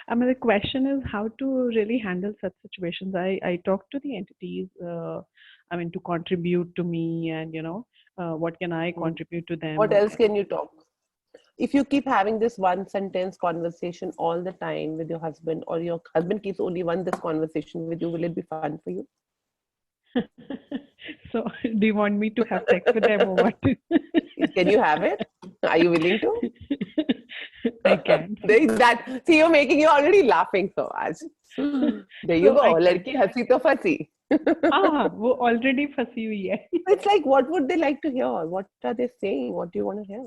The question is how to really handle such situations. I talk to the entities, to contribute to me, and what can I contribute to them? What else can you talk? If you keep having this one sentence conversation all the time with your husband, or your husband keeps only this conversation with you, will it be fun for you? So, do you want me to have sex with them or what? Can you have it? Are you willing to? I can. See, you're already laughing so much. There you So go. I can. Ladki hasi to fasi. वो already फंसी हुई है. It's like, what would they like to hear? What are they saying? What do you want to hear?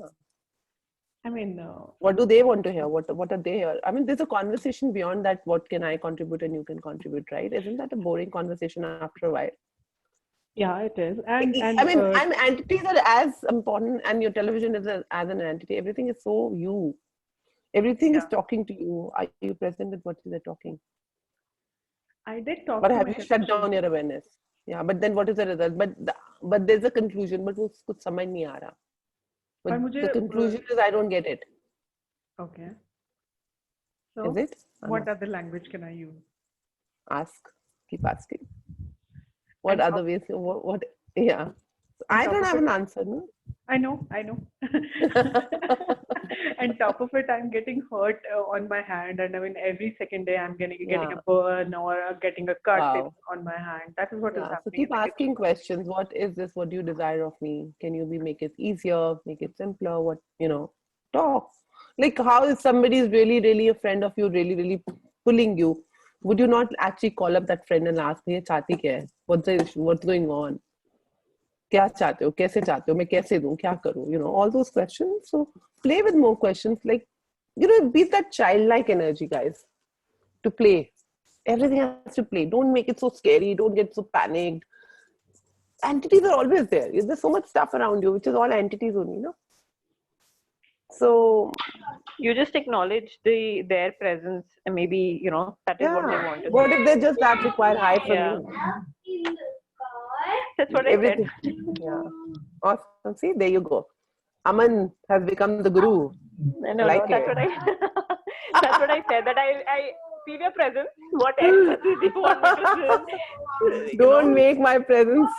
I mean, what do they want to hear? What are they here? I mean, there's a conversation beyond that. What can I contribute and you can contribute, right? Isn't that a boring conversation after a while? yeah, it is. And I mean, entities are as important, and your television is as an entity. Everything is so you. Everything is talking to you. Are you present with what they're talking? I did talk. But to have my you shut down your awareness? Yeah, but then what is the result? But there's a conclusion, but वो कुछ समझ नहीं आ रहा. But the conclusion is I don't get it. Okay. So, is it? What other language can I use? Ask. Keep asking. What other ways? What? Yeah. I don't have an answer. No? I know. And top of it, I'm getting hurt on my hand, and I mean every second day I'm getting a burn or getting a cut on my hand. That is what is happening. So keep asking questions. What is this? What do you desire of me? Can you make it easier? Make it simpler? What talk. Like how if somebody is really, really a friend of you, really, really pulling you, would you not actually call up that friend and ask me, "Chati kya hai? What's the issue? What's going on? क्या चाहते हो कैसे चाहते हो मैं कैसे दूं क्या करूं all those questions. So play with more questions, like be that childlike energy, guys, to play. Everything has to play. Don't make it so scary. Don't get so panicked. Entities are always there. There's so much stuff around you which is all entities only, so you just acknowledge their presence, and maybe that is what they want. What if they just that require hi from you? That's what everything. I said. Yeah. Awesome. See, there you go. Aman has become the guru. No, that's what I that's what I said. That I feel your presence. What else do you want me to do? Don't make my presence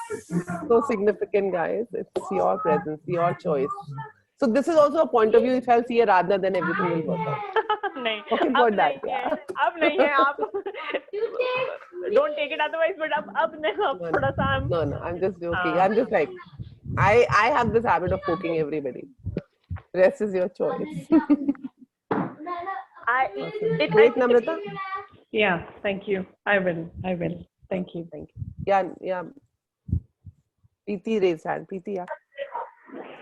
so significant, guys. It's your presence, your choice. So this is also a point of view. If I'll see a Radha, then everything will work out. Okay, got that. अब नहीं है आप don't take it otherwise, but अब थोड़ा सा No, I'm just joking. I'm just like I have this habit of poking everybody. Rest is your choice. Great, Namrata. Yeah, thank you. I will. Thank you. Yeah. Preeti raised hand. Preeti, yeah.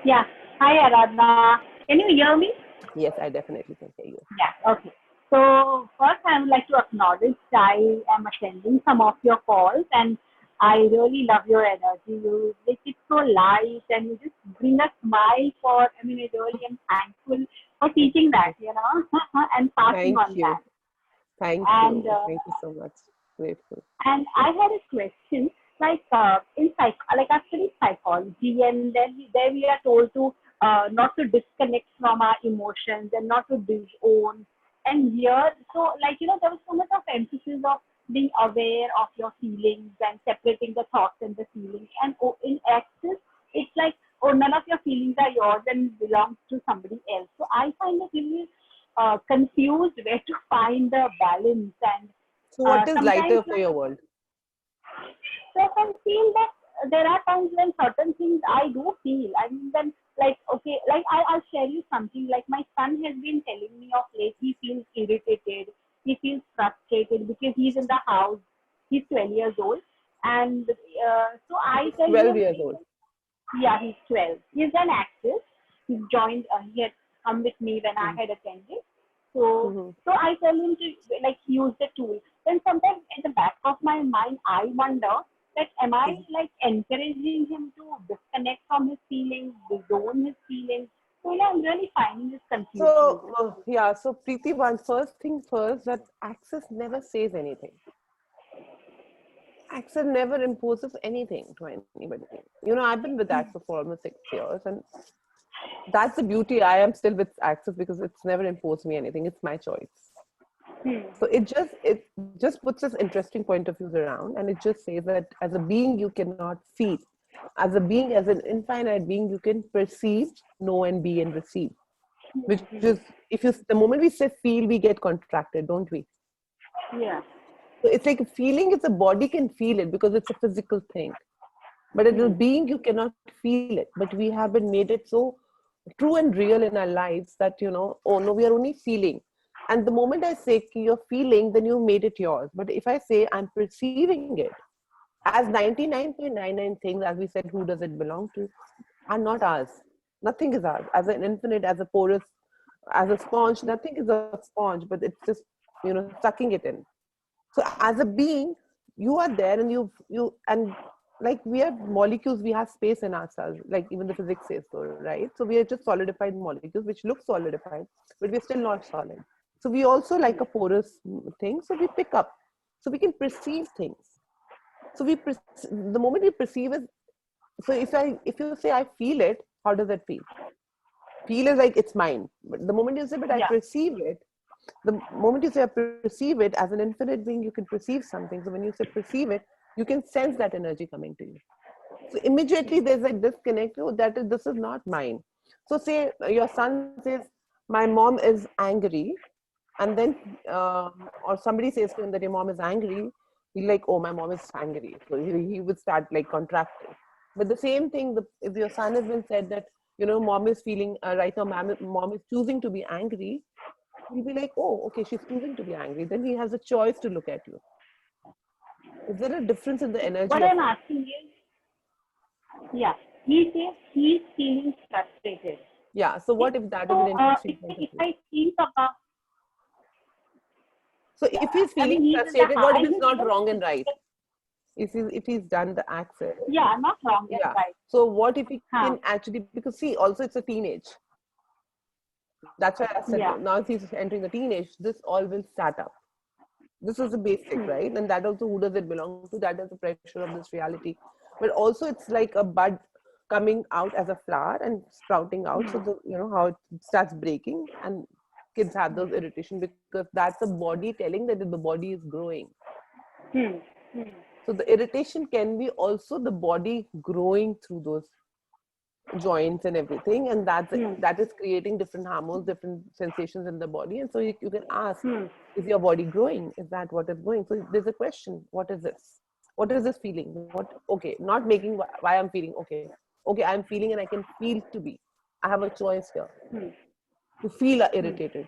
Yeah. Hi, Aradhana. Can you hear me? Yes, I definitely can hear you. Yeah, okay. So first I would like to acknowledge I am attending some of your calls and I really love your energy. You make it so light and you just bring a smile I really am thankful for teaching that, and passing on that. Thank you. Thank you so much. Grateful. And I had a question, in I studied psychology, and then there we are told to not to disconnect from our emotions and not to disown. And here, so there was so much of emphasis of being aware of your feelings and separating the thoughts and the feelings. And in Access, it's like, none of your feelings are yours and belongs to somebody else. So I find it really confused where to find the balance. And so what is lighter for your world? So I can feel that there are times when certain things I do feel. I mean, then I'll share you something. Like my son has been telling me of late, he feels irritated, he feels frustrated because he's in the house. He's 12 years old, and so I tell 12 years old. Yeah, he's 12. He's done Access. He's joined. He had come with me when I had attended. So I tell him to use the tool. Then sometimes at the back of my mind, I wonder that am I encouraging him to disconnect from his feelings, disown his feelings? So I'm really finding this confusing. So Preeti, first thing first, that Access never says anything. Access never imposes anything to anybody. I've been with Access for almost 6 years, and that's the beauty. I am still with Access because it's never imposed me anything. It's my choice. So it just puts this interesting point of views around, and it just says that as a being you cannot feel. As a being, as an infinite being, you can perceive, know, and be and receive. Which is, the moment we say feel, we get contracted, don't we? Yeah. So it's like a feeling, it's a body can feel it because it's a physical thing. But as a being, you cannot feel it. But we have been made it so true and real in our lives that, you know, oh no, we are only feeling. And the moment I say you're feeling, then you made it yours. But if I say I'm perceiving it, as 99.99 things, as we said, who does it belong to, are not ours. Nothing is ours. As an infinite, as a porous, as a sponge, nothing is a sponge, but it's just, you know, sucking it in. So as a being, you are there, and and like we are molecules, we have space in ourselves, like even the physics says so, right? So we are just solidified molecules, which look solidified, but we're still not solid. So we also like a porous thing, so we pick up, so we can perceive things. So the moment we perceive is, so if you say I feel it, how does that feel? Feel is like it's mine. But the moment you say, but I perceive it, the moment you say I perceive it, as an infinite being, you can perceive something. So when you say perceive it, you can sense that energy coming to you. So immediately there's a disconnect. Oh, this is not mine. So say your son says, my mom is angry. And then, or somebody says to him that your mom is angry. He's like, oh, my mom is angry. So he would start like contracting. But the same thing, if your son has been said that, you know, mom is feeling, right now, mom is choosing to be angry, he'll be like, oh, okay, she's choosing to be angry. Then he has a choice to look at you. Is there a difference in the energy? What I'm asking is, he says he's feeling frustrated. Yeah, so what if that is an interesting point of view? If I think about... So if he's feeling frustrated, what if it's not wrong and right? If he's done the access. Yeah, not wrong and right. So what if he can actually, because see, also it's a teenage. That's why I said now if he's entering a teenage, this all will start up. This is the basic, right? And that also, who does it belong to? That is the pressure of this reality. But also it's like a bud coming out as a flower and sprouting out. So you know how it starts breaking, and kids have those irritation because that's the body telling that the body is growing. So the irritation can be also the body growing through those joints and everything, and that is creating different hormones, different sensations in the body. And so you can ask, is your body growing? Is that what is going? So there's a question, what is this? What is this feeling? Okay, not making why I'm feeling, okay, I'm feeling and I can feel to be. I have a choice here to feel irritated.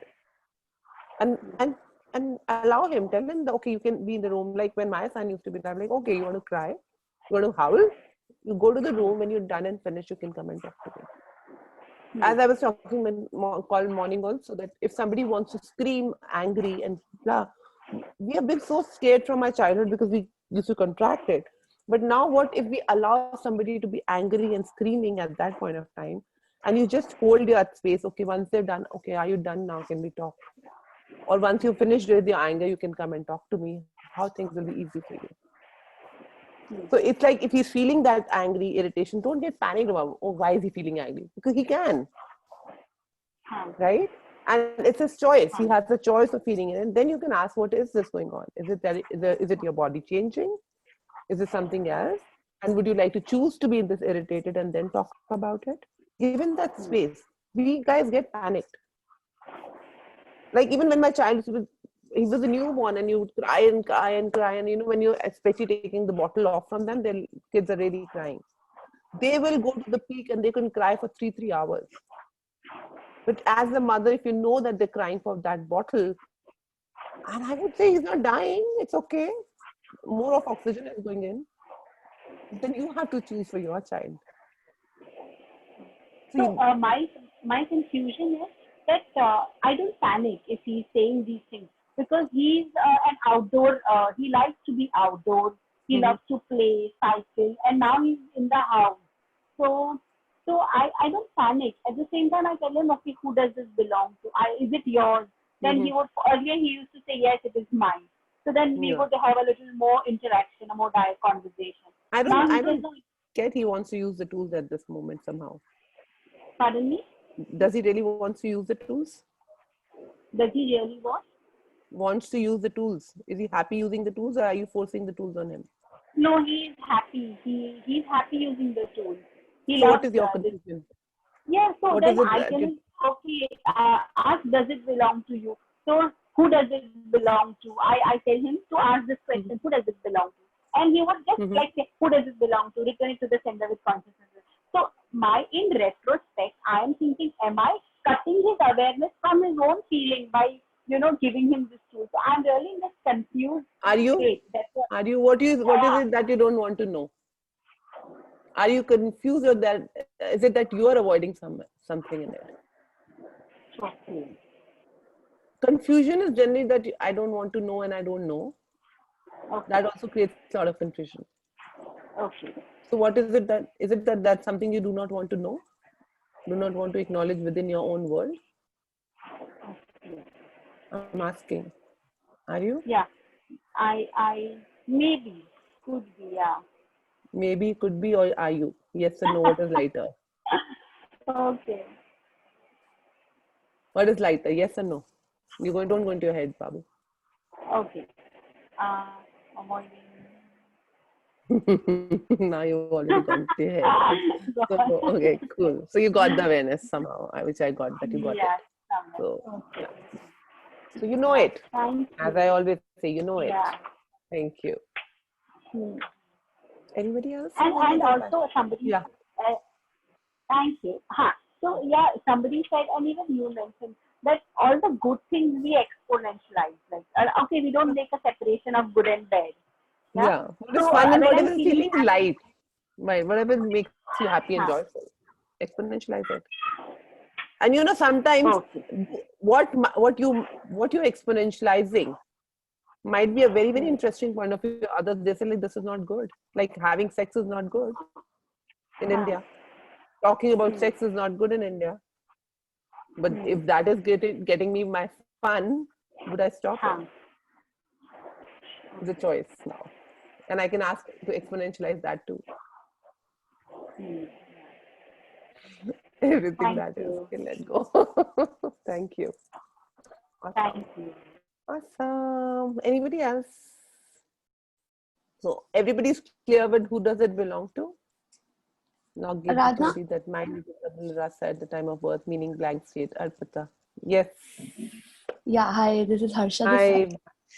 And allow him, tell him that, okay, you can be in the room. Like when my son used to be, I'm like, okay, you want to cry? You want to howl? You go to the room, when you're done and finished, you can come and talk to me. As I was talking when called morning also, that if somebody wants to scream angry and blah, we have been so scared from our childhood because we used to contract it. But now what if we allow somebody to be angry and screaming at that point of time, and you just hold your space, okay, once they're done, okay, are you done now? Can we talk? Or once you finished with your anger, you can come and talk to me. How things will be easy for you. So it's like if he's feeling that angry irritation, don't get panicked about, oh, why is he feeling angry? Because he can, right? And it's his choice. He has the choice of feeling it. And then you can ask, what is this going on? Is it your body changing? Is it something else? And would you like to choose to be this irritated and then talk about it? Given that space, we guys get panicked. Like even when my child he was a newborn and you would cry and cry and cry, and you know, when you're especially taking the bottle off from them, their kids are really crying. They will go to the peak and they can cry for 3 hours. But as a mother, if you know that they're crying for that bottle, and I would say he's not dying, it's okay. More of oxygen is going in. Then you have to choose for your child. So my confusion is that I don't panic if he's saying these things, because he's an outdoor, he likes to be outdoors, he loves to play, cycle, and now he's in the house. So I don't panic. At the same time, I tell him, okay, who does this belong to? Is it yours? Then he would, earlier he used to say, yes, it is mine. So then we would have a little more interaction, a more direct conversation. I don't get he wants to use the tools at this moment somehow. Pardon me? Does he really want to use the tools? Does he really what? Wants to use the tools. Is he happy using the tools, or are you forcing the tools on him? No, he is happy. He's happy using the tools. So what is your confusion? Yeah, so what then I tell him, okay, ask, does it belong to you? So who does it belong to? I tell him to ask this question, who does it belong to? And he would just like say, who does it belong to? Return it to the sender with consciousness. So in retrospect, I am thinking, am I cutting his awareness from his own feeling by, giving him this tool? So I'm really in this confused state. Are you? What is it that you don't want to know? Are you confused, or that is it that you are avoiding something in it? Okay. Confusion is generally that I don't want to know and I don't know. Okay. That also creates a lot of confusion. Okay. So what is it that that's something you do not want to know? Do not want to acknowledge within your own world? Okay. I'm asking. Are you? Yeah. I maybe could be, yeah. Maybe, could be, or are you? Yes or no, what is lighter? Okay. What is lighter? Yes or no? Don't go into your head, Babu. Okay. Avoiding. Now you've already gone to your head. So, okay, cool. So you got the awareness somehow, which I got that you got it. So, yeah. So you know it. As I always say, you know it. Thank you. Anybody else? And also somebody. Yeah. Thank you. So yeah, somebody said, and even you mentioned, that all the good things we exponentialize. Like, okay, we don't make a separation of good and bad. Yeah. What is fun and whatever is feeling light. Right. Whatever makes you happy and joyful. Exponentialize it. And sometimes what you're exponentializing might be a very, very interesting point of view. Others, they say, like, this is not good. Like having sex is not good in India. Talking about sex is not good in India. But if that is getting me my fun, would I stop it? It's a choice now. And I can ask to exponentialize that too. Everything that is, can let go. Thank you. Awesome. Thank you. Awesome. Anybody else? So everybody's clear with who does it belong to? Now give the theory that mind is rasa at the time of birth, meaning blank state. Arpita. Yes. Yeah, hi, this is Harsha. Hi,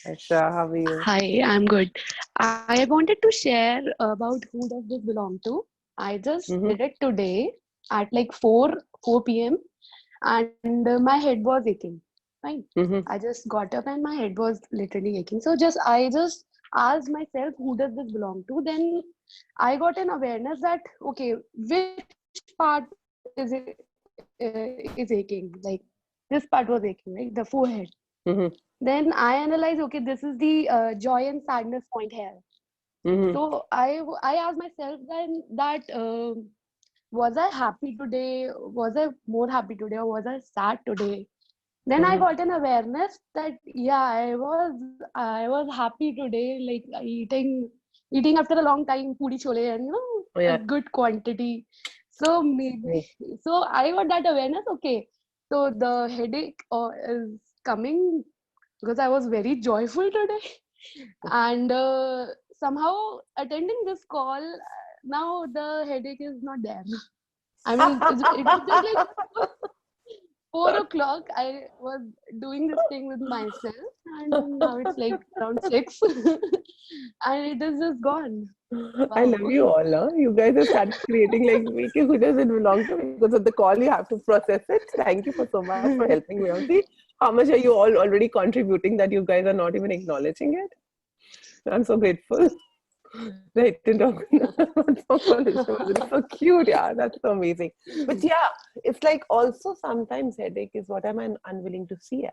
Harsha, how are you? Hi, I'm good. I wanted to share about who does this belong to. I just did it today at like 4 p.m. and my head was aching. Fine. I just got up and my head was literally aching. So I just asked myself, who does this belong to? Then I got an awareness that, okay, which part is aching? Like this part was aching, like the forehead. Then I analyzed, okay, this is the joy and sadness point here. So I asked myself then that was I happy today? Was I more happy today, or was I sad today? Then I got an awareness that I was happy today, like eating after a long time puri chole and a good quantity. So maybe so I got that awareness. Okay, so the headache is coming because I was very joyful today, and somehow attending this call, now the headache is not there. I mean, it was just like 4 o'clock. I was doing this thing with myself, and now it's like around 6, and it is just gone. Wow. I love you all. Huh? You guys have started creating like, who does it belong to? Because of the call, you have to process it. Thank you for so much for helping me out. See, how much are you all already contributing that you guys are not even acknowledging it? I'm so grateful. Right, so cute, yeah, that's so amazing. But yeah, it's like also sometimes headache is what am I unwilling to see?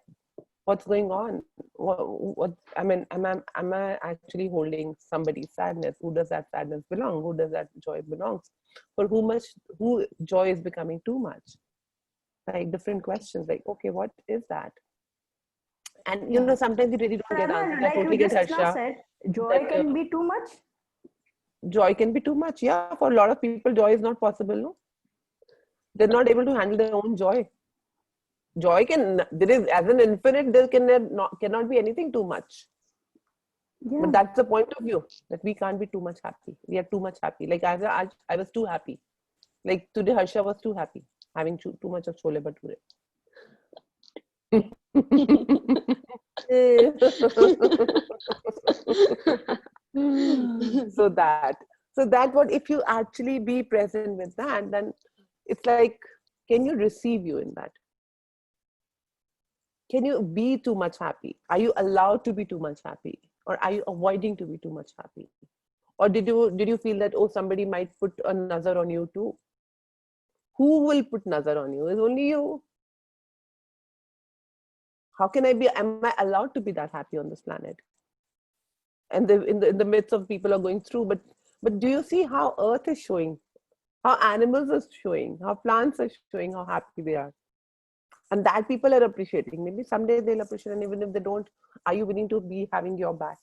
What's going on? What I mean, am I actually holding somebody's sadness? Who does that sadness belong? Who does that joy belongs? For who joy is becoming too much? Like different questions, like, okay, what is that? And sometimes you really don't get answers. Like I totally get Harsha. Joy can be too much? Joy can be too much. Yeah, for a lot of people, joy is not possible. No, they're not able to handle their own joy. Joy there is, as an infinite, there cannot be anything too much. Yeah. But that's the point of view, that we can't be too much happy. We are too much happy. Like I was too happy. Like today, Harsha was too happy, having too much of chole bhature. so that what if you actually be present with that, then it's like, can you receive you in that? Can you be too much happy? Are you allowed to be too much happy, or are you avoiding to be too much happy? Or did you feel that, oh, somebody might put a nazar on you too? Who will put nazar on you? Is only you. How can am I allowed to be that happy on this planet? And in the midst of people are going through, but do you see how earth is showing, how animals are showing, how plants are showing how happy they are? And that people are appreciating. Maybe someday they'll appreciate, and even if they don't, are you willing to be having your back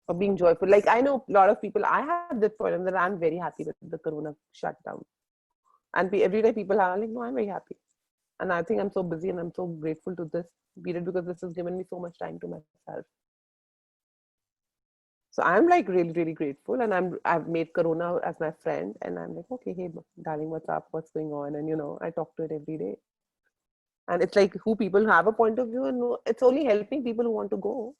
or being joyful? Like I know a lot of people, I have this point that I'm very happy with the corona shutdown. And every day people are like, no, I'm very happy. And I think I'm so busy and I'm so grateful to this period because this has given me so much time to myself. So I'm like really, really grateful, and I've made Corona as my friend, and I'm like, okay, hey, darling, what's up? What's going on? And I talk to it every day. And it's like who people have a point of view, and it's only helping people who want to go.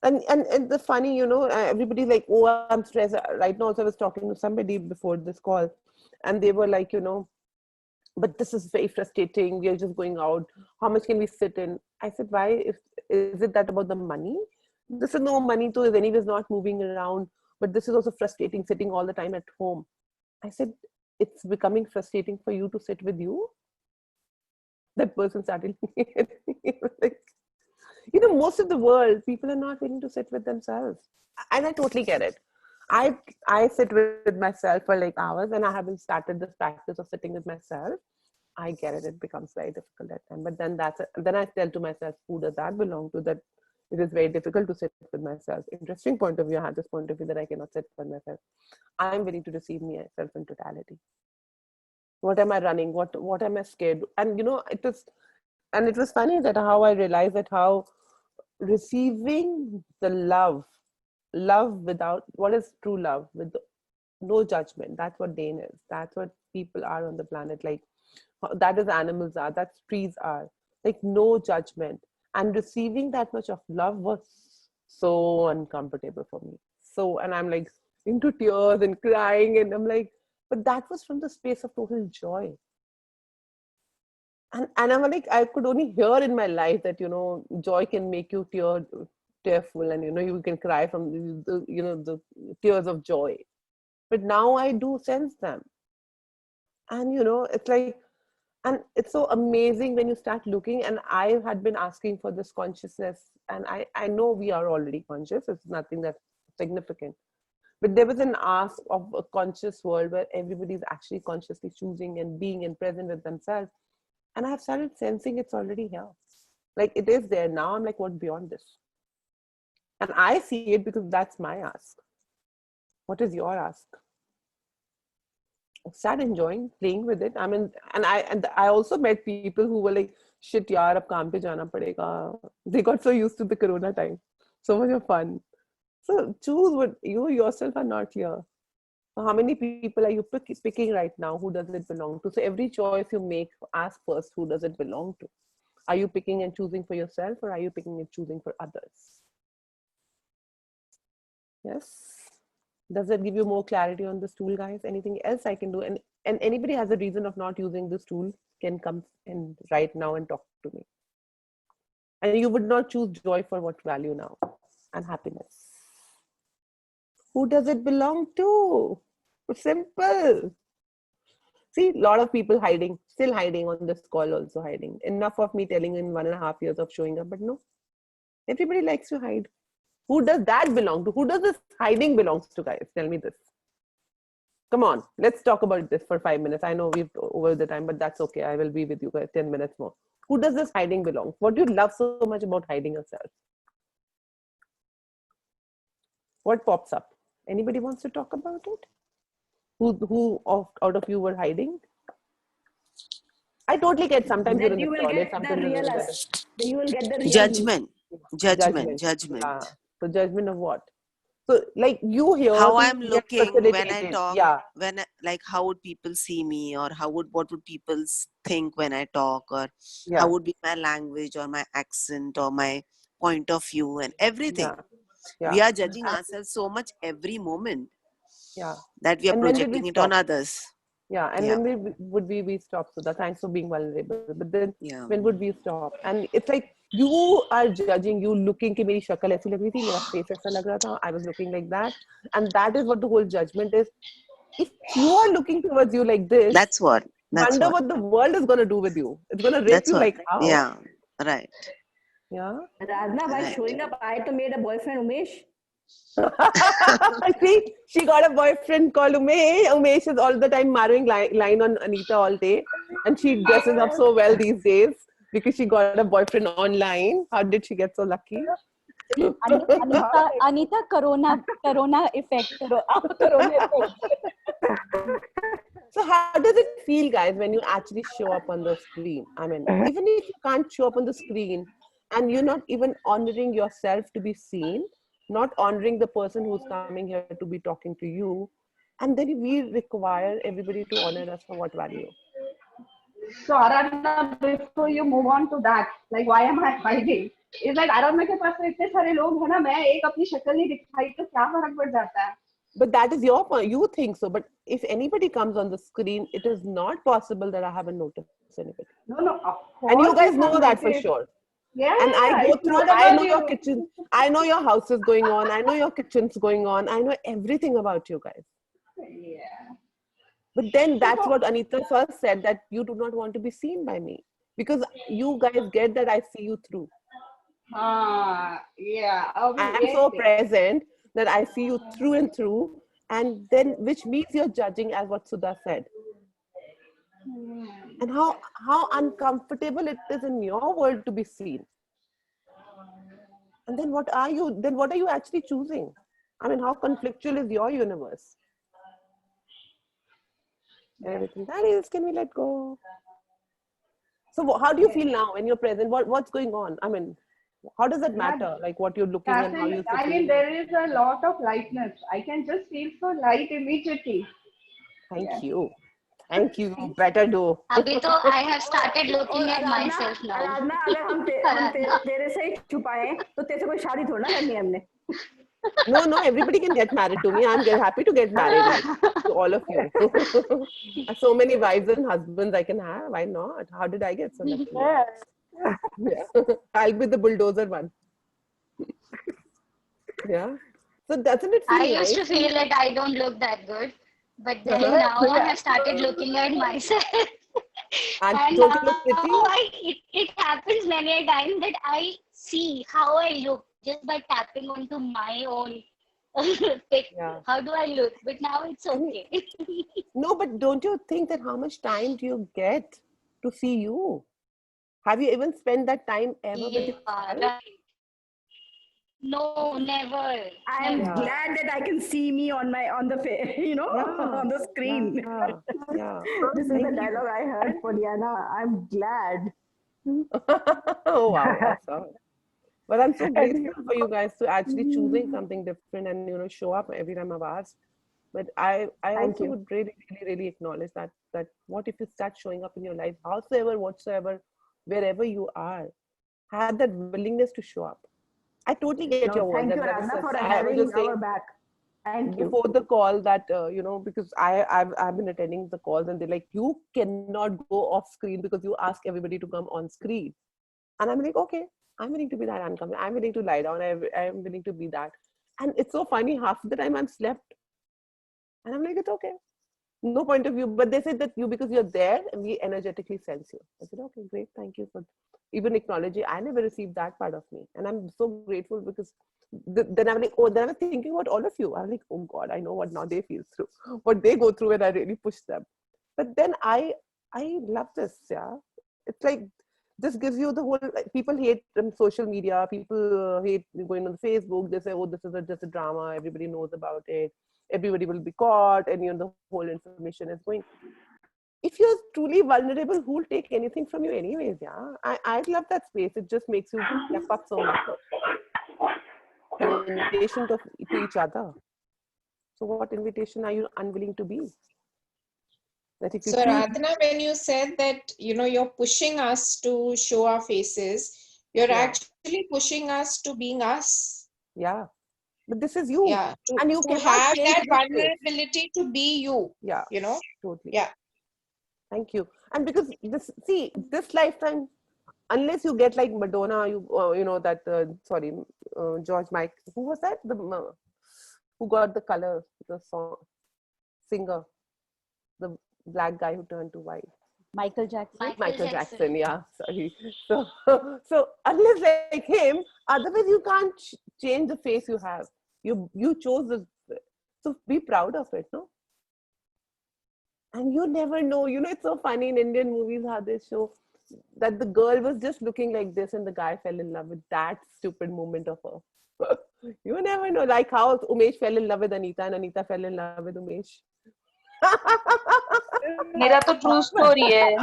And the funny, everybody's like, oh, I'm stressed. Right now, also I was talking to somebody before this call, and they were like, but this is very frustrating. We are just going out. How much can we sit in? I said, why? Is it that about the money? This is no money too, is anyways not moving around. But this is also frustrating, sitting all the time at home. I said, it's becoming frustrating for you to sit with you. That person started like, most of the world, people are not willing to sit with themselves. And I totally get it. I sit with myself for like hours, and I haven't started this practice of sitting with myself. I get it. It becomes very difficult at times. But then then I tell to myself, who does that belong to? That it is very difficult to sit with myself. Interesting point of view. I had this point of view that I cannot sit with myself. I'm willing to receive myself in totality. What am I running? What am I scared? And it was funny that how I realized that how receiving the love without, what is true love, with no judgment. That's what Dane is. That's what people are on the planet. Like that is animals are, that's trees are, like no judgment. And receiving that much of love was so uncomfortable for me. So, and I'm like into tears and crying, and I'm like, but that was from the space of total joy. And I'm like, I could only hear in my life that, joy can make you tearful, and, you can cry from the tears of joy. But now I do sense them. And, it's like, and it's so amazing when you start looking, and I had been asking for this consciousness, and I know we are already conscious. It's nothing that's significant. But there was an ask of a conscious world where everybody's actually consciously choosing and being and present with themselves. And I've started sensing it's already here. Like it is there now. I'm like, what beyond this? And I see it because that's my ask. What is your ask? Start enjoying, playing with it. I mean, and I also met people who were like, shit, yaar, ab kaam pe jana padega. They got so used to the Corona time. So much of fun. So choose what you yourself are not here. How many people are you picking right now? Who does it belong to? So every choice you make, ask first, who does it belong to? Are you picking and choosing for yourself, or are you picking and choosing for others? Yes. Does that give you more clarity on this tool, guys? Anything else I can do? And anybody has a reason of not using this tool can come and right now and talk to me. And you would not choose joy for what value now? And happiness. Who does it belong to? Simple. See, a lot of people hiding, still hiding on this call, also hiding. Enough of me telling in 1.5 years of showing up, but no. Everybody likes to hide. Who does that belong to? Who does this hiding belongs to, guys? Tell me this. Come on, let's talk about this for 5 minutes. I know we've over the time, but that's okay. I will be with you guys 10 minutes more. Who does this hiding belong? What do you love so much about hiding yourself? What pops up? Anybody wants to talk about it? Who out of you were hiding? I totally get sometimes you're in the toilet, sometimes you're in the you will get the real judgment. So judgment of what? So like you here, how I'm get looking when I facilitated. talk, Yeah. like how would people see me, or what would people think when I talk, or Yeah. how would be my language or my accent or my point of view and everything. Yeah. We are judging ourselves so much every moment Yeah. that we are And when did we projecting it on stop? others. Yeah. And Yeah. when would we stop? So that thanks for being vulnerable. But then Yeah. when would we stop? And it's like you are judging, you looking कि मेरी शक्ल ऐसी लग रही थी, मेरा face ऐसा लग रहा था, I was looking like that, and that is what the whole judgment is. If you are looking towards you like this, That's what. wonder what the world is going to do with you. It's going to rip That's you what. like how? Yeah. Right. Yeah. Radhana, by showing up, I had to made a boyfriend, Umesh. See, she got a boyfriend called Umesh. Umesh is all the time marrying line on Anita all day, and she dresses up so well these days because she got a boyfriend online. How did she get so lucky? Anita, Corona effect. Corona effect. So how does it feel, guys, when you actually show up on the screen? I mean, even if you can't show up on the screen and you're not even honoring yourself to be seen, not honoring the person who's coming here to be talking to you, and then we require everybody to honor us for what value? So Aradhana, before you move on to that, like why am I hiding? It's like Aradhana के पास तो इतने सारे लोग हैं ना, मैं एक अपनी शक्ल नहीं दिखाई तो क्या फर्क पड़ जाता है? But that is your point. You think so. But if anybody comes on the screen, it is not possible that I haven't noticed anybody. No, of course. And you guys know that for sure. Yeah. And I go it's through, not I about know your you. kitchen, I know your house is going on, I know your kitchen's going on, I know everything about you guys. Yeah. But then that's what Anita first said, that you do not want to be seen by me. Because you guys get that I see you through. Yeah. I'm so present that I see you through and through, and then which means you're judging, as what Sudha said. And how uncomfortable it is in your world to be seen. And then what are you actually choosing? I mean, how conflictual is your universe? Everything that is, can we let go? So how do you feel now when you're present? What's going on? I mean, how does that matter? Like what you're looking and how you're sitting? I mean, there is a lot of lightness. I can just feel so light immediately. Thank you. Thank you. Better do. अभी तो I have started looking at myself now. Radhana, अगर हम तेरे से ही छुपाएं तो तेरे से कोई शादी थोड़ा करनी है हमने. No, everybody can get married to me. I'm happy to get married to all of you. So many wives and husbands I can have. Why not? How did I get so lucky? Yeah. I'll be the bulldozer one. Yeah. So doesn't it feel I used to nice? feel that I don't look that good, but then now I have started looking at myself. And And don't you look pretty? it happens many a time that I see how I look just by tapping onto my own pic. Yeah. How do I look? But now it's okay. No, but don't you think that how much time do you get to see you? Have you even spent that time ever with Yeah, yourself? right. No, never. I am Never. glad that I can see me on the on the screen. Yeah. This is the dialogue I heard for Diana. I'm glad. Oh wow, awesome. But I'm so grateful for you guys to actually choosing something different and show up every time I've asked. But I also you. would really acknowledge that what if you start showing up in your life, howsoever, whatsoever, wherever you are, have that willingness to show up. I totally get your word. Thank you, that Radhana, for I was having just saying our back. Thank you. before the call that because I've been attending the calls and they're like, you cannot go off screen because you ask everybody to come on screen, and I'm like, okay, I'm willing to be that uncomfortable. I'm willing to lie down. I'm willing to be that. And it's so funny. Half the time I'm slept, and I'm like, it's okay. No point of view. But they said that because you're there, we energetically sense you. I said, okay, great. Thank you for even acknowledging. I never received that part of me, and I'm so grateful because then I'm like, oh, then I was thinking about all of you. I'm like, oh God, I know what now they feel through, what they go through when I really push them. But then I love this. Yeah, it's like this gives you the whole. Like, people hate social media. People hate going on Facebook. They say, oh, this is just a drama. Everybody knows about it. Everybody will be caught, and the whole information is going. If you're truly vulnerable, who'll take anything from you anyways? Yeah, I love that space. It just makes you step up so much. an invitation to each other. So what invitation are you unwilling to be? That if you So choose, Radhana, when you said that, you're pushing us to show our faces, you're actually pushing us to being us. Yeah. But this is you. Yeah. And you to cannot have change that this face. vulnerability to be you. Yeah. Totally. Yeah. Thank you. And because this lifetime, unless you get like Madonna, George Mike, who was that? Who got the color, the song singer, the black guy who turned to white. Michael Jackson. Michael Jackson, yeah. Sorry. So unless like him, otherwise you can't change the face you have. You chose this. So be proud of it, no? And you never know. It's so funny in Indian movies how they show that the girl was just looking like this and the guy fell in love with that stupid moment of her. You never know. Like how Umesh fell in love with Anita and Anita fell in love with Umesh. मेरा तो true story है.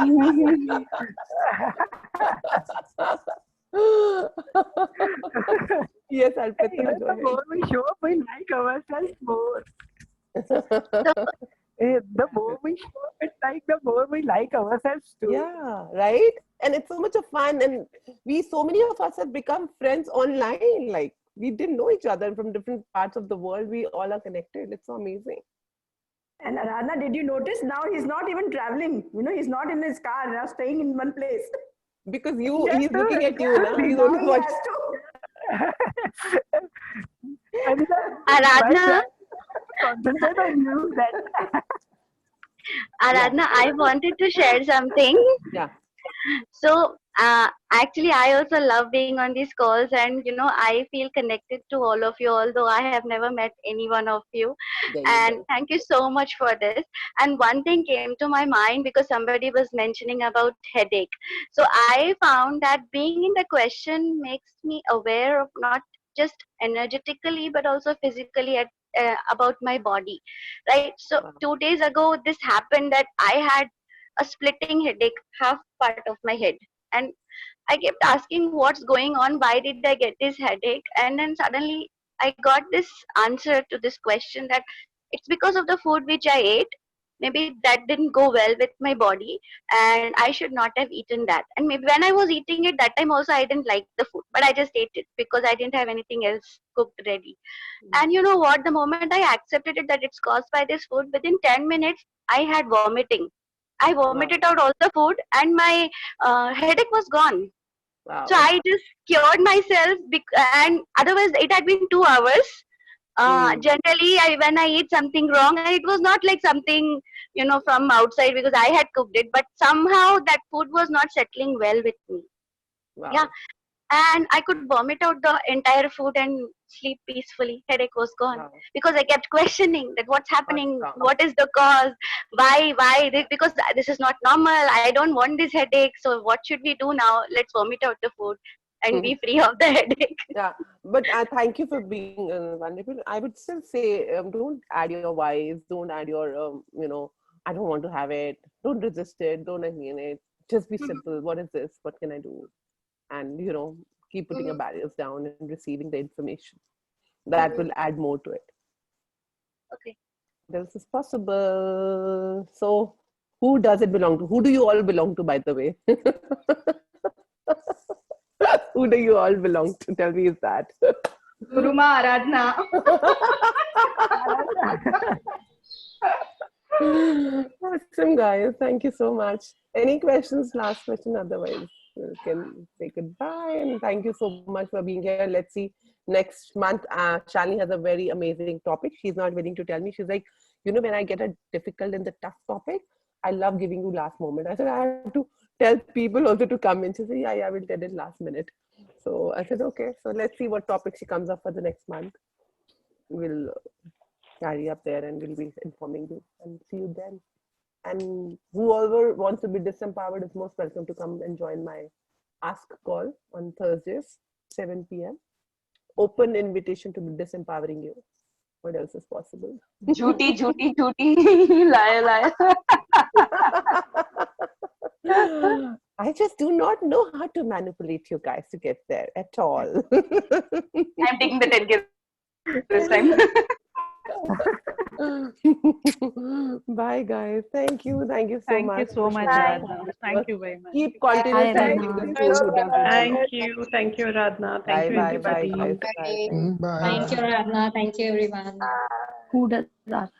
Yes, Arpita. The more we show up, we like ourselves more. The more we show up, it's like the more we like ourselves too. Yeah, right? And it's so much of fun. And so many of us have become friends online. Like we didn't know each other from different parts of the world. We all are connected. It's so amazing. And Aradhana, did you notice now he's not even traveling? He's not in his car, now staying in one place. Because he's looking at you now. He's only watching. Aradhana, concentrate on you. Aradhana, I wanted to share something. Yeah. So actually, I also love being on these calls, and I feel connected to all of you, although I have never met any one of you. And thank you so much for this. And one thing came to my mind because somebody was mentioning about headache. So I found that being in the question makes me aware of not just energetically but also physically about my body, right? So 2 days ago, this happened that I had a splitting headache, half part of my head, and I kept asking what's going on, why did I get this headache, and then suddenly I got this answer to this question that it's because of the food which I ate. Maybe that didn't go well with my body and I should not have eaten that. And maybe when I was eating it that time also I didn't like the food, but I just ate it because I didn't have anything else cooked ready. And you know what, the moment I accepted it that it's caused by this food, within 10 minutes I had vomiting. I vomited out all the food and my headache was gone. Wow. So I just cured myself and otherwise it had been 2 hours. Generally, when I eat something wrong, and it was not like something, from outside because I had cooked it, but somehow that food was not settling well with me. Wow. Yeah. And I could vomit out the entire food and sleep peacefully. Headache was gone because I kept questioning that what's happening, what is the cause, why, because this is not normal. I don't want this headache. So what should we do now? Let's vomit out the food and be free of the headache. Yeah, but thank you for being vulnerable. I would still say don't add your whys, don't add your, I don't want to have it, don't resist it, don't again it. Just be simple. What is this? What can I do? And, keep putting your barriers down and receiving the information. That will add more to it. Okay. This is possible. So, who does it belong to? Who do you all belong to, by the way? Who do you all belong to? Tell me, is that? Guruma Aradhana. Awesome, guys. Thank you so much. Any questions? Last question. Otherwise, we can say goodbye. And thank you so much for being here. Let's see. Next month, Shalini has a very amazing topic. She's not willing to tell me. She's like, when I get a difficult and the tough topic, I love giving you last moment. I said, I have to tell people also to come in. She said, yeah, I will tell it last minute. So I said, okay. So let's see what topic she comes up for the next month. We'll carry up there and we'll be informing you and see you then. And whoever wants to be disempowered is most welcome to come and join my Ask call on Thursdays, 7 p.m. Open invitation to be disempowering you. What else is possible? Jhooty, liar. I just do not know how to manipulate you guys to get there at all. I'm taking the 10K this time. Bye, guys. Thank you. Thank you so Thank much. you so much, Radha. Thank you very much. Keep continuously. Thank you. Thank you, Radha. Thank you, Bye, everybody. guys. Bye. Bye. Thank you, Radha. Thank you, everyone. Who does that?